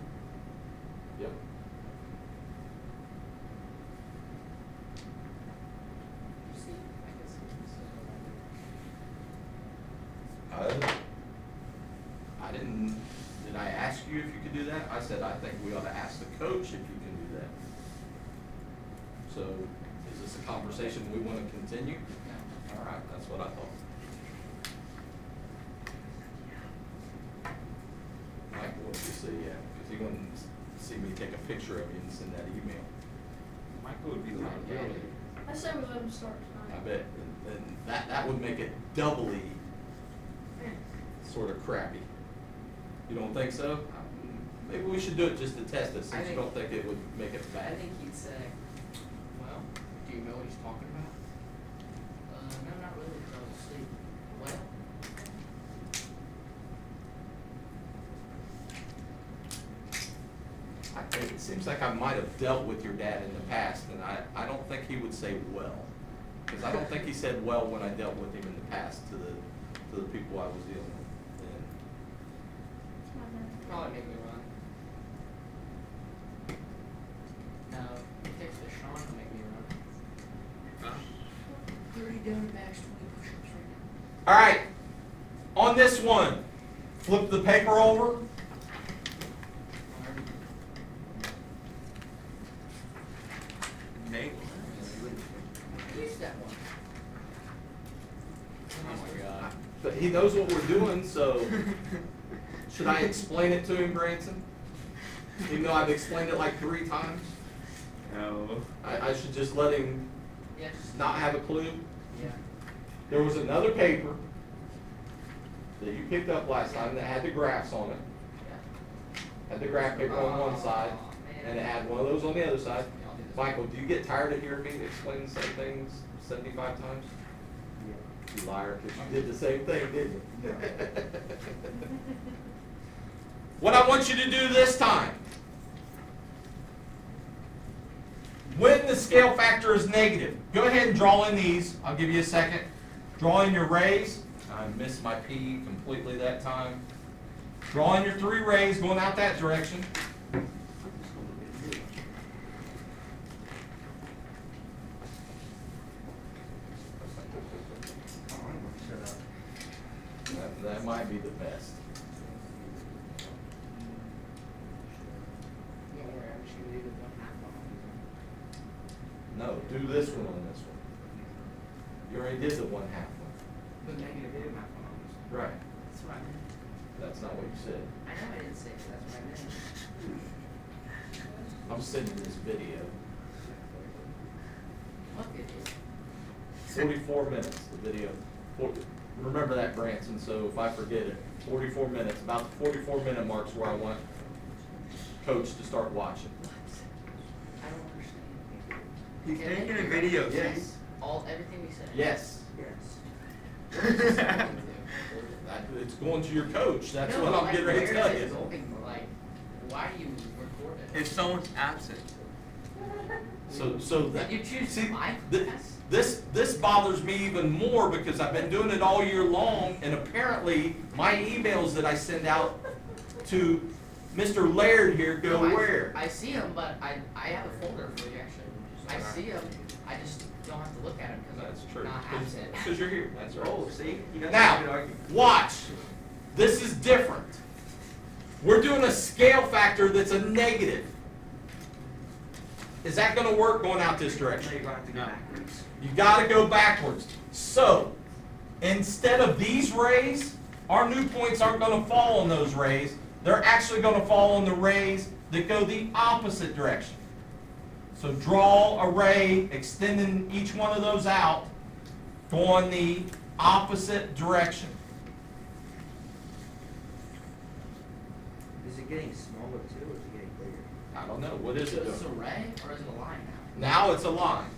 Speaker 2: Yep.
Speaker 4: see? I can see
Speaker 2: I didn't, did I ask you if you could do that? I said, I think we ought to ask the coach if you can do that. So, is this a conversation we want to continue?
Speaker 4: Yeah.
Speaker 2: All right, that's what I thought. Mike wants to see, yeah, because he wanted to see me take a picture of you and send that email.
Speaker 3: Michael would be like,
Speaker 4: Yeah.
Speaker 3: really?
Speaker 5: I say we let him start
Speaker 2: I
Speaker 5: tonight.
Speaker 2: bet, and that would make it doubly sort of crappy. You don't think so? Maybe we should do it just to test it,
Speaker 6: I
Speaker 2: since you
Speaker 6: think-
Speaker 2: don't think it would make it
Speaker 6: I
Speaker 2: bad.
Speaker 6: think he'd say,
Speaker 4: Well, do you know what he's talking about?
Speaker 6: no, not really, because I was asleep.
Speaker 4: Well,
Speaker 2: It seems like I might have dealt with your dad in the past, and I don't think he would say well. Because I don't think he said well when I dealt with him in the past to the people I was dealing with then.
Speaker 5: It's my turn.
Speaker 4: probably make me run. No, it takes the Sean to make me run. 30 down backs, 20 push-ups right now.
Speaker 2: All right, on this one, flip the paper over.
Speaker 3: Nate?
Speaker 4: Use that one.
Speaker 2: Oh my God. But he knows what we're doing, so should I explain it to him, Branson? Even though I've explained it like 3 times?
Speaker 3: No.
Speaker 2: I should just let him
Speaker 4: Yes.
Speaker 2: not have a clue?
Speaker 4: Yeah.
Speaker 2: There was another paper that you picked up last time that had the graphs on it.
Speaker 4: Yeah.
Speaker 2: Had the graph paper on one side,
Speaker 4: man.
Speaker 2: and it had one of those on the other side.
Speaker 4: Yeah, I'll do this.
Speaker 2: Michael, do you get tired of hearing me explain the same things 75 times? You liar, because you did the same thing, didn't you? What I want you to do this time, when the scale factor is negative, go ahead and draw in these. I'll give you a second. Draw in your rays. I missed my P completely that time. Draw in your 3 rays going out that direction.
Speaker 1: Shut up.
Speaker 2: That might be the best.
Speaker 4: Don't worry, I'm just gonna do the one half one.
Speaker 2: No, do this one on this one. You already did the 1/2 one.
Speaker 4: The negative half one on this.
Speaker 2: Right.
Speaker 6: That's what I meant.
Speaker 2: That's not what you said.
Speaker 6: I know I didn't say it, but that's what I meant.
Speaker 2: I'm sending this video.
Speaker 6: What video?
Speaker 2: 44 minutes, the video. Remember that, Branson, so if I forget it, 44 minutes, about the 44-minute mark's where I want Coach to start watching.
Speaker 1: He's
Speaker 6: Okay,
Speaker 1: making a
Speaker 6: thank you.
Speaker 1: video, see?
Speaker 2: Yes.
Speaker 6: Everything we said.
Speaker 2: Yes.
Speaker 6: Yes.
Speaker 2: It's going to your coach. That's
Speaker 6: No,
Speaker 2: what I'm
Speaker 6: like,
Speaker 2: getting ready to
Speaker 6: where
Speaker 2: tell
Speaker 6: is it
Speaker 2: you.
Speaker 6: going? Like, why do you record it?
Speaker 1: If someone's absent.
Speaker 2: So that,
Speaker 6: Did you choose
Speaker 2: see,
Speaker 6: my
Speaker 2: thi-
Speaker 6: class?
Speaker 2: this bothers me even more because I've been doing it all year long, and apparently my emails that I send out to Mr. Laird here go
Speaker 6: No,
Speaker 2: where?
Speaker 6: I see them, but I have a folder for you actually. I see them, I just don't have to look at them because
Speaker 2: That's true.
Speaker 6: I'm not absent.
Speaker 2: Because you're here. That's right.
Speaker 1: Oh, see? You got
Speaker 2: Now,
Speaker 1: a good argument.
Speaker 2: watch. This is different. We're doing a scale factor that's a negative. Is that going to work going out this
Speaker 1: No,
Speaker 2: direction?
Speaker 1: you're gonna have to go
Speaker 3: No.
Speaker 1: backwards.
Speaker 2: You got to go backwards. So, instead of these rays, our new points aren't going to fall on those rays. They're actually going to fall on the rays that go the opposite direction. So draw a ray extending each one of those out, going the opposite direction.
Speaker 7: Is it getting smaller too, or is it getting bigger?
Speaker 2: I don't know. What is
Speaker 6: So
Speaker 2: it
Speaker 6: is this a
Speaker 2: doing?
Speaker 6: ray or is it a line now?
Speaker 2: Now it's a line.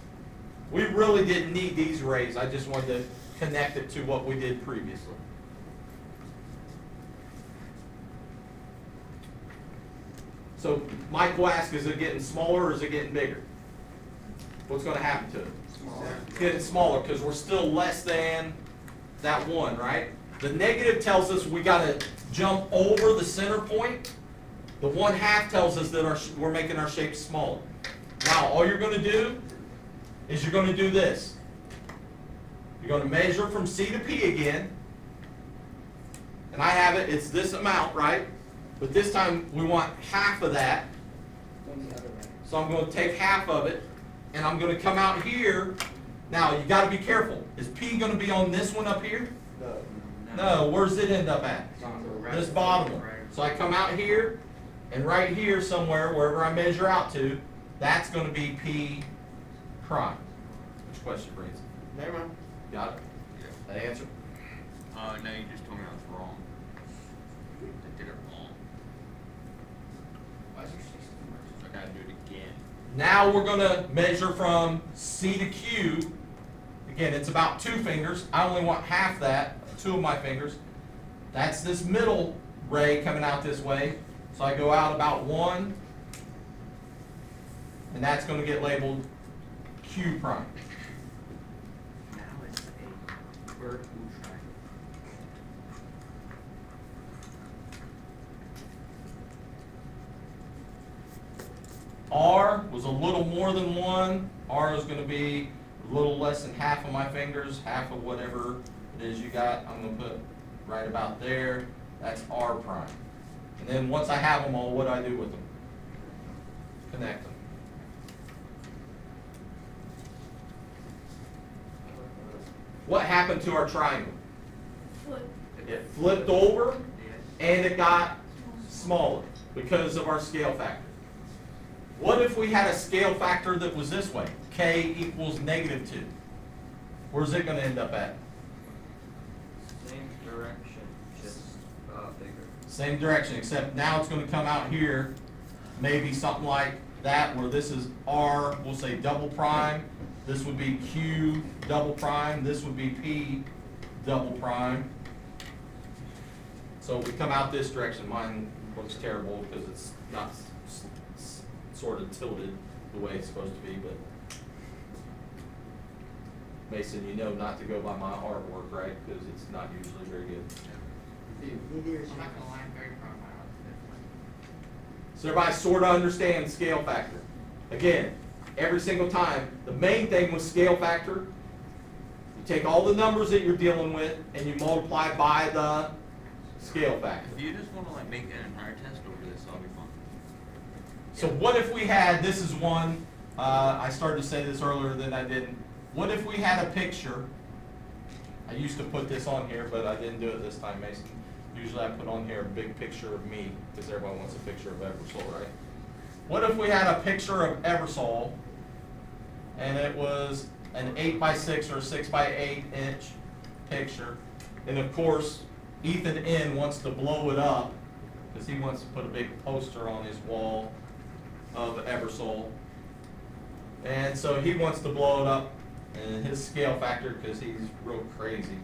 Speaker 2: We really didn't need these rays. I just wanted to connect it to what we did previously. So Mike will ask, is it getting smaller or is it getting bigger? What's going to happen to it? It's getting smaller because we're still less than that one, right? The negative tells us we got to jump over the center point. The 1/2 tells us that we're making our shape smaller. Now, all you're going to do is you're going to do this. You're going to measure from C to P again. And I have it, it's this amount, right? But this time we want half of that.
Speaker 6: Going the other way.
Speaker 2: So I'm going to take half of it, and I'm going to come out here. Now, you got to be careful. Is P going to be on this one up here? No, where's it end up at?
Speaker 1: It's on the right.
Speaker 2: This bottom one.
Speaker 1: Right.
Speaker 2: So I come out here, and right here somewhere, wherever I measure out to, that's going to be P prime. Which question, Breeze?
Speaker 1: Never mind.
Speaker 2: Got it?
Speaker 3: Yeah.
Speaker 2: That answer?
Speaker 3: No, you just told me I was wrong. I did it wrong.
Speaker 6: Why is your 60
Speaker 3: So I gotta do it again.
Speaker 2: Now we're going to measure from C to Q. Again, it's about 2 fingers. I only want half that, 2 of my fingers. That's this middle ray coming out this way. So I go out about 1, and that's going to get labeled Q prime.
Speaker 1: Now it's a vertical triangle.
Speaker 2: R was a little more than 1. R is going to be a little less than half of my fingers, half of whatever it is you got. I'm going to put right about there. That's R prime. And then once I have them all, what do I do with them? Connect them. What happened to our triangle?
Speaker 5: Flip.
Speaker 2: It flipped over
Speaker 1: Yeah.
Speaker 2: and it got smaller because of our scale factor. What if we had a scale factor that was this way? K equals -2. Where's it going to end up at?
Speaker 1: Same direction, just bigger.
Speaker 2: Same direction, except now it's going to come out here, maybe something like that, where this is R, we'll say double prime. This would be Q double prime. This would be P double prime. So we come out this direction. Mine looks terrible because it's not sort of tilted the way it's supposed to be, but Mason, you know not to go by my artwork, right? Because it's not usually very good.
Speaker 6: I'm not gonna lie, I'm very proud of my art.
Speaker 2: So everybody sort of understands scale factor. Again, every single time, the main thing with scale factor, you take all the numbers that you're dealing with and you multiply by the scale factor.
Speaker 3: If you just wanna like make an entire test over this, I'll be fine.
Speaker 2: So what if we had, this is one, I started to say this earlier than I didn't. What if we had a picture? I used to put this on here, but I didn't do it this time, Mason. Usually I put on here a big picture of me, because everybody wants a picture of Ebersole, right? What if we had a picture of Ebersole, and it was an 8x6 or a 6x8 inch picture, and of course, Ethan N wants to blow it up, because he wants to put a big poster on his wall of Ebersole. And so he wants to blow it up, and his scale factor, because he's real crazy,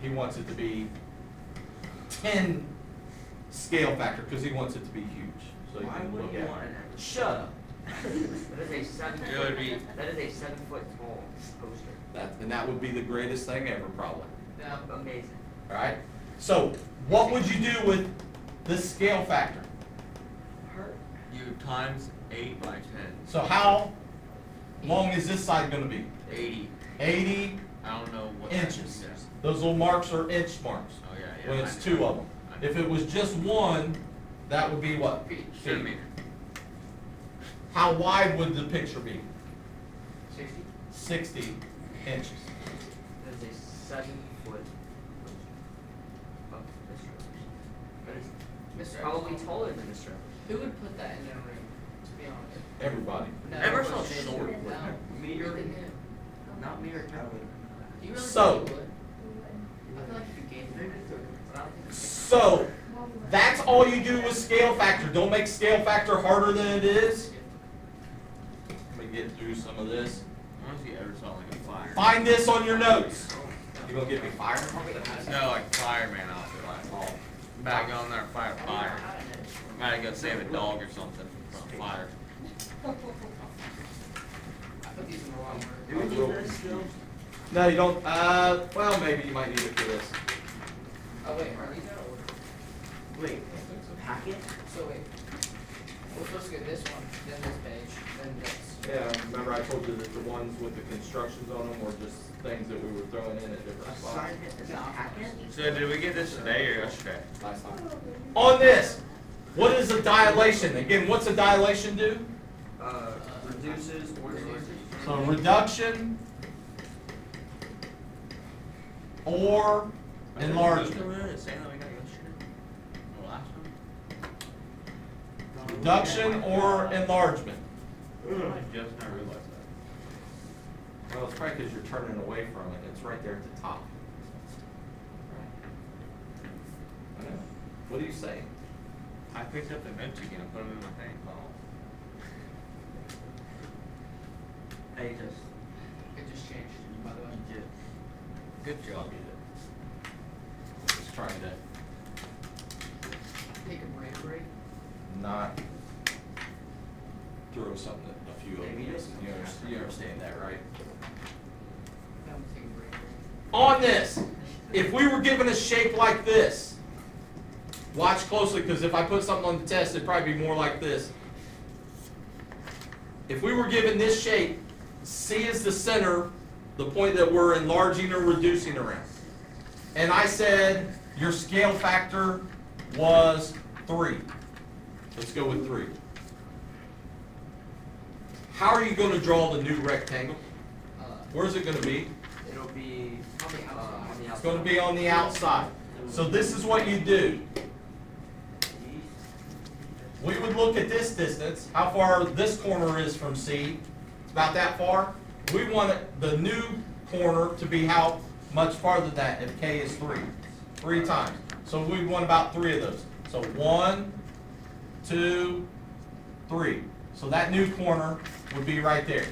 Speaker 2: he wants it to be 10 scale factor, because he wants it to be huge. So you
Speaker 7: Why
Speaker 2: can
Speaker 7: would
Speaker 2: look
Speaker 7: you
Speaker 2: at
Speaker 7: want
Speaker 2: it.
Speaker 7: it?
Speaker 2: Shut up.
Speaker 7: That is a 7
Speaker 3: It would be-
Speaker 7: that is a 7-foot tall poster.
Speaker 2: And that would be the greatest thing ever, probably.
Speaker 6: Now,
Speaker 7: Amazing.
Speaker 2: All right? So what would you do with this scale factor?
Speaker 3: You times 8 by 10.
Speaker 2: So how long is this side going to be?
Speaker 3: 80.
Speaker 2: 80
Speaker 3: I don't know what that
Speaker 2: inches.
Speaker 3: is.
Speaker 2: Those little marks are inch marks.
Speaker 3: Oh, yeah,
Speaker 2: When
Speaker 3: I
Speaker 2: it's
Speaker 3: know.
Speaker 2: 2 of them.
Speaker 3: I know.
Speaker 2: If it was just one, that would be what?
Speaker 3: Centimeter.
Speaker 2: How wide would the picture be?
Speaker 6: 60?
Speaker 2: 60 inches.
Speaker 7: That is a 7-foot poster of Mr. Evers. That is
Speaker 6: Mr.
Speaker 7: probably
Speaker 6: Ebersole.
Speaker 7: taller than Mr. Evers.
Speaker 6: Who would put that in their room, to be honest?
Speaker 2: Everybody.
Speaker 6: No,
Speaker 3: Ebersole's
Speaker 6: but
Speaker 3: short,
Speaker 6: no.
Speaker 3: wouldn't it?
Speaker 7: Me or
Speaker 6: Even him.
Speaker 7: not me or Kevin.
Speaker 6: Do you really
Speaker 2: So-
Speaker 6: think he would? I feel like if you gave him it, but I don't think he
Speaker 2: So that's all you do with scale factor. Don't make scale factor harder than it is. Let me get through some of this.
Speaker 3: I want to see Ebersole like a fire.
Speaker 2: Find this on your notes. You gonna get me fired?
Speaker 3: No, like fireman outfit, like, oh, back on there, fire. Might go save a dog or something from fire.
Speaker 6: I put these in the wrong order.
Speaker 7: Do we need this still?
Speaker 2: No, you don't. Well, maybe you might need it for this.
Speaker 6: Oh wait, are these out of order?
Speaker 7: Wait, packet?
Speaker 6: So wait, we're supposed to get this one, then this page, then this.
Speaker 2: Yeah, remember I told you that the ones with the constructions on them were just things that we were throwing in at different spots.
Speaker 7: Assignment, is it packet?
Speaker 3: So did we get this today or yesterday?
Speaker 2: Last time. On this, what is a dilation? Again, what's a dilation do?
Speaker 7: Reduces or
Speaker 2: So reduction or enlargement.
Speaker 3: Same that we got yesterday? Or last one?
Speaker 2: Reduction or enlargement.
Speaker 3: I just now realized that.
Speaker 2: Well, it's probably because you're turning away from it. It's right there at the top. I know. What do you say?
Speaker 3: I picked up the notes again and put them in my thing.
Speaker 7: Hey, just.
Speaker 6: It just changed, by the way.
Speaker 3: Good job.
Speaker 2: Just trying to
Speaker 6: Take a brain break.
Speaker 2: not throw something at a few of
Speaker 7: Maybe
Speaker 2: you.
Speaker 7: just-
Speaker 2: You understand that, right?
Speaker 6: Now I'm taking a brain break.
Speaker 2: On this, if we were given a shape like this, watch closely, because if I put something on the test, it'd probably be more like this. If we were given this shape, C is the center, the point that we're enlarging or reducing around. And I said your scale factor was 3. Let's go with 3. How are you going to draw the new rectangle? Where's it going to be?
Speaker 7: It'll be
Speaker 6: On the outside.
Speaker 7: on the
Speaker 2: It's
Speaker 7: outside.
Speaker 2: going to be on the outside. So this is what you do. We would look at this distance, how far this corner is from C. It's about that far. We want the new corner to be how much farther than that if K is 3. 3 times. So we want about 3 of those. So 1, 2, 3. So that new corner would be right there.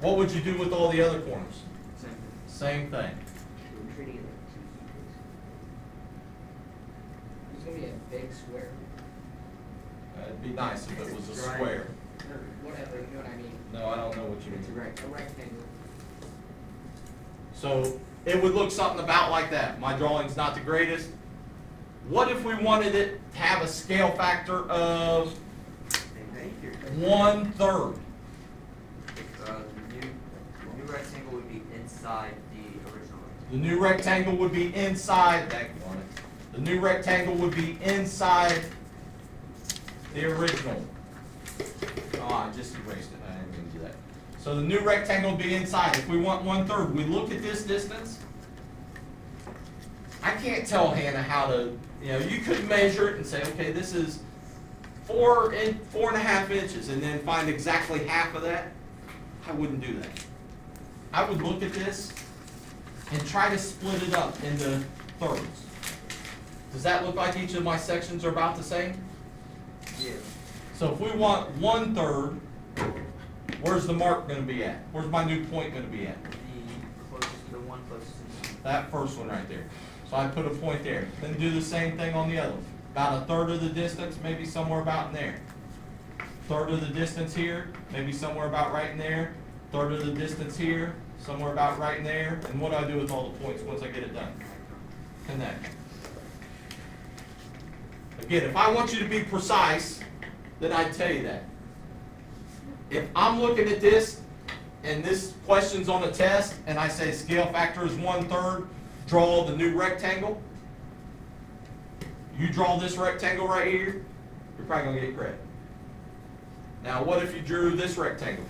Speaker 2: What would you do with all the other corners?
Speaker 7: Same thing.
Speaker 2: Same thing.
Speaker 7: We're treating it like
Speaker 6: It's gonna be a big square.
Speaker 2: It'd be nice if it was a
Speaker 7: Right.
Speaker 2: square.
Speaker 6: Or whatever, you know what I mean?
Speaker 2: No, I don't know what you
Speaker 7: It's a
Speaker 2: mean.
Speaker 7: rectangle.
Speaker 6: A rectangle.
Speaker 2: So it would look something about like that. My drawing's not the greatest. What if we wanted it to have a scale factor of
Speaker 7: Thank you.
Speaker 2: 1/3?
Speaker 7: The new rectangle would be inside the original.
Speaker 2: The new rectangle would be inside, thank you, Lonnie. The new rectangle would be inside the original. Oh, I just erased it, I didn't mean to do that. So the new rectangle would be inside. If we want 1/3, we look at this distance. I can't tell Hannah how to, you could measure it and say, okay, this is 4.5 inches, and then find exactly half of that. I wouldn't do that. I would look at this and try to split it up into thirds. Does that look like each of my sections are about the same?
Speaker 7: Yeah.
Speaker 2: So if we want 1/3, Where's the mark gonna be at? Where's my new point gonna be at?
Speaker 7: The closest, the one closest to the
Speaker 2: That first one right there. So I put a point there. Then do the same thing on the other one. About a third of the distance, maybe somewhere about in there. Third of the distance here, maybe somewhere about right in there. Third of the distance here, somewhere about right in there. And what do I do with all the points once I get it done? Connect. Again, if I want you to be precise, then I'd tell you that. If I'm looking at this, and this question's on a test, and I say scale factor is 1/3, draw the new rectangle. You draw this rectangle right here, you're probably gonna get credit. Now, what if you drew this rectangle?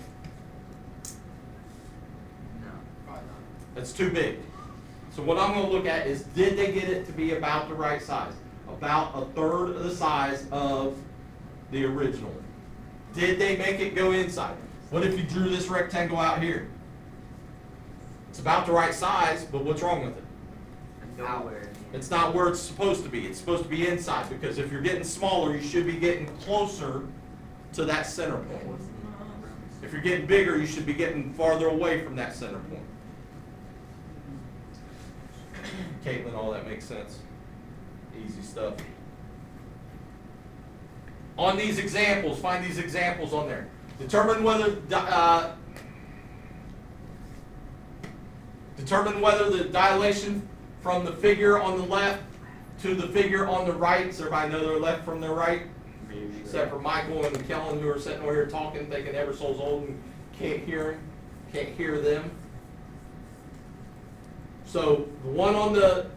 Speaker 7: No.
Speaker 6: Probably not.
Speaker 2: That's too big. So what I'm gonna look at is, did they get it to be about the right size? About a third of the size of the original. Did they make it go inside? What if you drew this rectangle out here? It's about the right size, but what's wrong with it?
Speaker 7: And nowhere.
Speaker 2: It's not where it's supposed to be. It's supposed to be inside, because if you're getting smaller, you should be getting closer to that center point. If you're getting bigger, you should be getting farther away from that center point. Caitlin, all that makes sense? Easy stuff. On these examples, find these examples on there. Determine whether the dilation from the figure on the left to the figure on the right. Does everybody know their left from their right? Except for Michael and Kellen, who are sitting over here talking, thinking Ebersole's old and can't hear them. So the one on the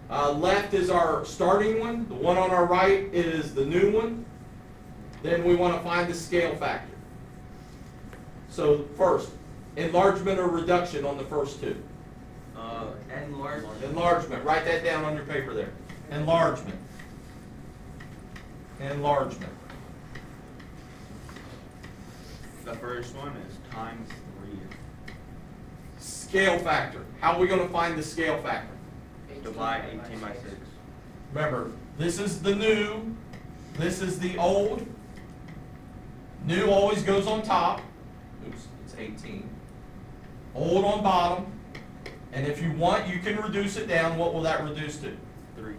Speaker 2: left is our starting one. The one on our right is the new one. Then we want to find the scale factor. So first, enlargement or reduction on the first two. Enlargement. Write that down on your paper there. Enlargement. Enlargement.
Speaker 3: The first one is times 3.
Speaker 2: Scale factor. How are we going to find the scale factor?
Speaker 3: Divide 18 by 6.
Speaker 2: Remember, this is the new, this is the old. New always goes on top. Oops, it's 18. Old on bottom. And if you want, you can reduce it down. What will that reduce to?
Speaker 3: 3.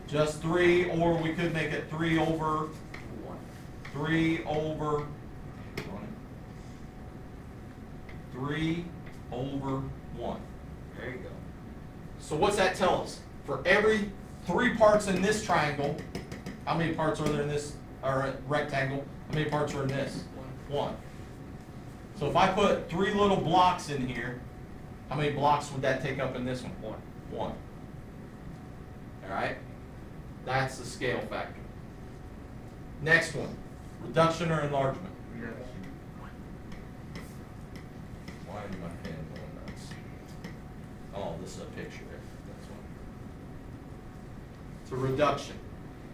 Speaker 2: Just 3, or we could make it 3 over
Speaker 3: 1.
Speaker 2: 3 over 1.
Speaker 3: There you go.
Speaker 2: So what's that tell us? For every 3 parts in this triangle, how many parts are there in this, or rectangle? How many parts are in this? 1. So if I put 3 little blocks in here, how many blocks would that take up in this one? 1. All right? That's the scale factor. Next one, reduction or enlargement? Why is my pen going nuts? Oh, this is a picture there. That's one. It's a reduction.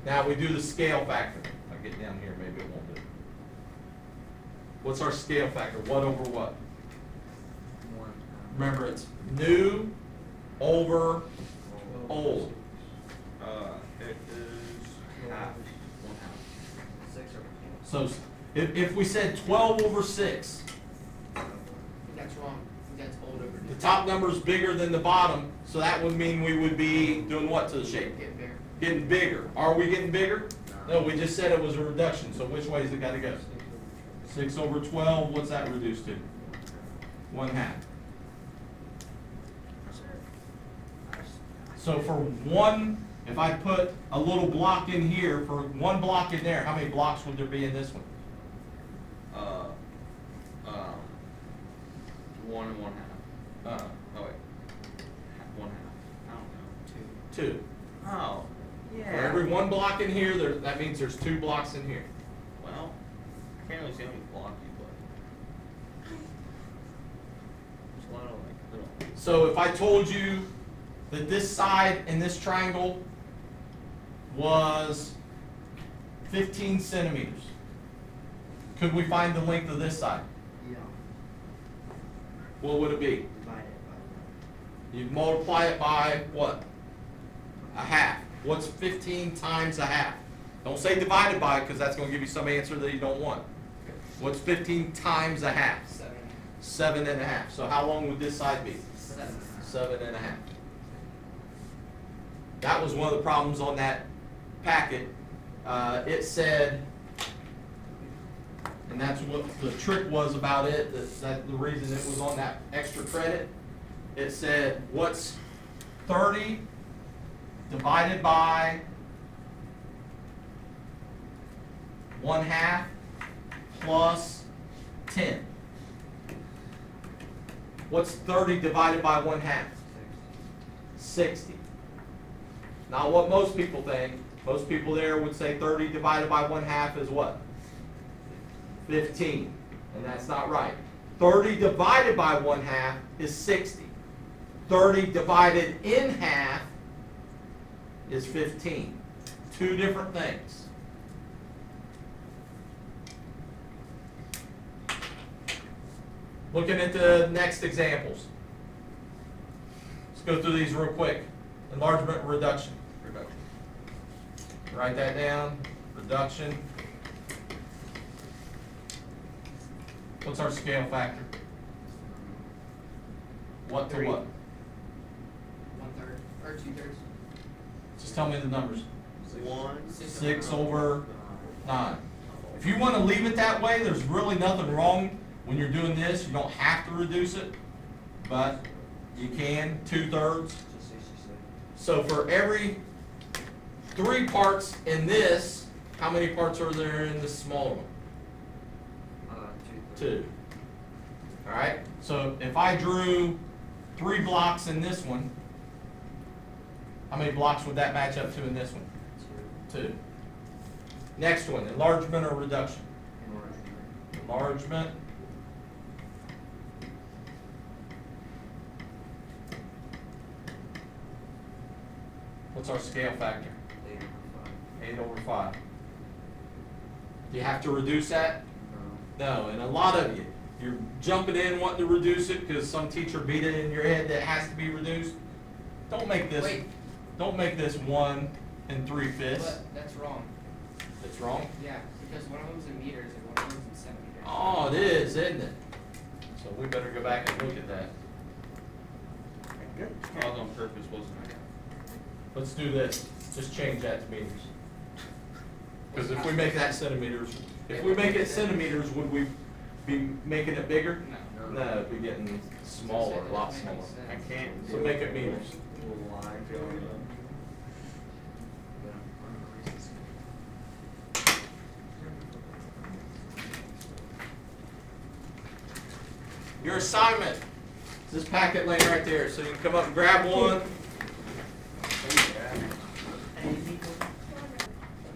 Speaker 2: Now we do the scale factor. If I get down here, maybe it won't do. What's our scale factor? What over what?
Speaker 7: 1.
Speaker 2: Remember, it's new over old.
Speaker 3: It is half. 1/2.
Speaker 7: 6 over 4.
Speaker 2: So if we said 12 over 6,
Speaker 6: That's wrong. That's old over
Speaker 2: the top number is bigger than the bottom, so that would mean we would be doing what to the shape?
Speaker 6: Get bigger.
Speaker 2: Getting bigger. Are we getting bigger? No, we just said it was a reduction, so which way is it gotta go? 6 over 12, what's that reduced to? 1/2. So for one, if I put a little block in here, for 1 block in there, how many blocks would there be in this one?
Speaker 3: 1 and 1/2. Oh wait. 1/2. I don't know.
Speaker 2: 2.
Speaker 3: Oh. Yeah.
Speaker 2: For every 1 block in here, that means there's 2 blocks in here.
Speaker 3: Well, I can't really see how many blocks you put. There's a lot of like little.
Speaker 2: So if I told you that this side in this triangle was 15 centimeters, could we find the length of this side?
Speaker 7: Yeah.
Speaker 2: What would it be?
Speaker 7: Divide it by
Speaker 2: You multiply it by what? A half. What's 15 times a half? Don't say divided by, because that's going to give you some answer that you don't want. What's 15 times a half?
Speaker 6: 7.5.
Speaker 2: 7.5. So how long would this side be? 7.5. That was one of the problems on that packet. It said, and that's what the trick was about it, that's the reason it was on that extra credit. It said, what's 30 divided by 1/2 plus 10? What's 30 divided by 1/2? 60. Not what most people think. Most people there would say 30 divided by 1/2 is what? 15. And that's not right. 30 divided by 1/2 is 60. 30 divided in half is 15. Two different things. Looking at the next examples. Let's go through these real quick. Enlargement, reduction. Write that down. Reduction. What's our scale factor? What to
Speaker 6: 3.
Speaker 2: what?
Speaker 6: 1/3 or 2/3.
Speaker 2: Just tell me the numbers.
Speaker 6: 6
Speaker 2: 6 over 9. If you want to leave it that way, there's really nothing wrong when you're doing this. You don't have to reduce it, but you can. 2/3. So for every 3 parts in this, how many parts are there in the smaller one? 2. All right. So if I drew 3 blocks in this one, how many blocks would that match up to in this one? 2. Next one, enlargement or reduction? Enlargement. What's our scale factor? 8/5. Do you have to reduce that? No, and a lot of you, you're jumping in wanting to reduce it because some teacher beat it in your head that it has to be reduced. Don't make this.
Speaker 6: Wait.
Speaker 2: Don't make this 1 3/5.
Speaker 6: But that's wrong.
Speaker 2: It's wrong.
Speaker 6: Yeah, because one of them's in meters and one of them's in centimeters.
Speaker 2: Oh, it is, isn't it? So we better go back and look at that.
Speaker 3: All on purpose, wasn't it?
Speaker 2: Let's do this. Just change that to meters. Because if we make that centimeters, if we make it centimeters, would we be making it bigger?
Speaker 6: No.
Speaker 2: No, it'd be getting smaller, a lot smaller.
Speaker 3: I can't.
Speaker 2: So make it meters. Your assignment is this packet laying right there. So you can come up and grab one.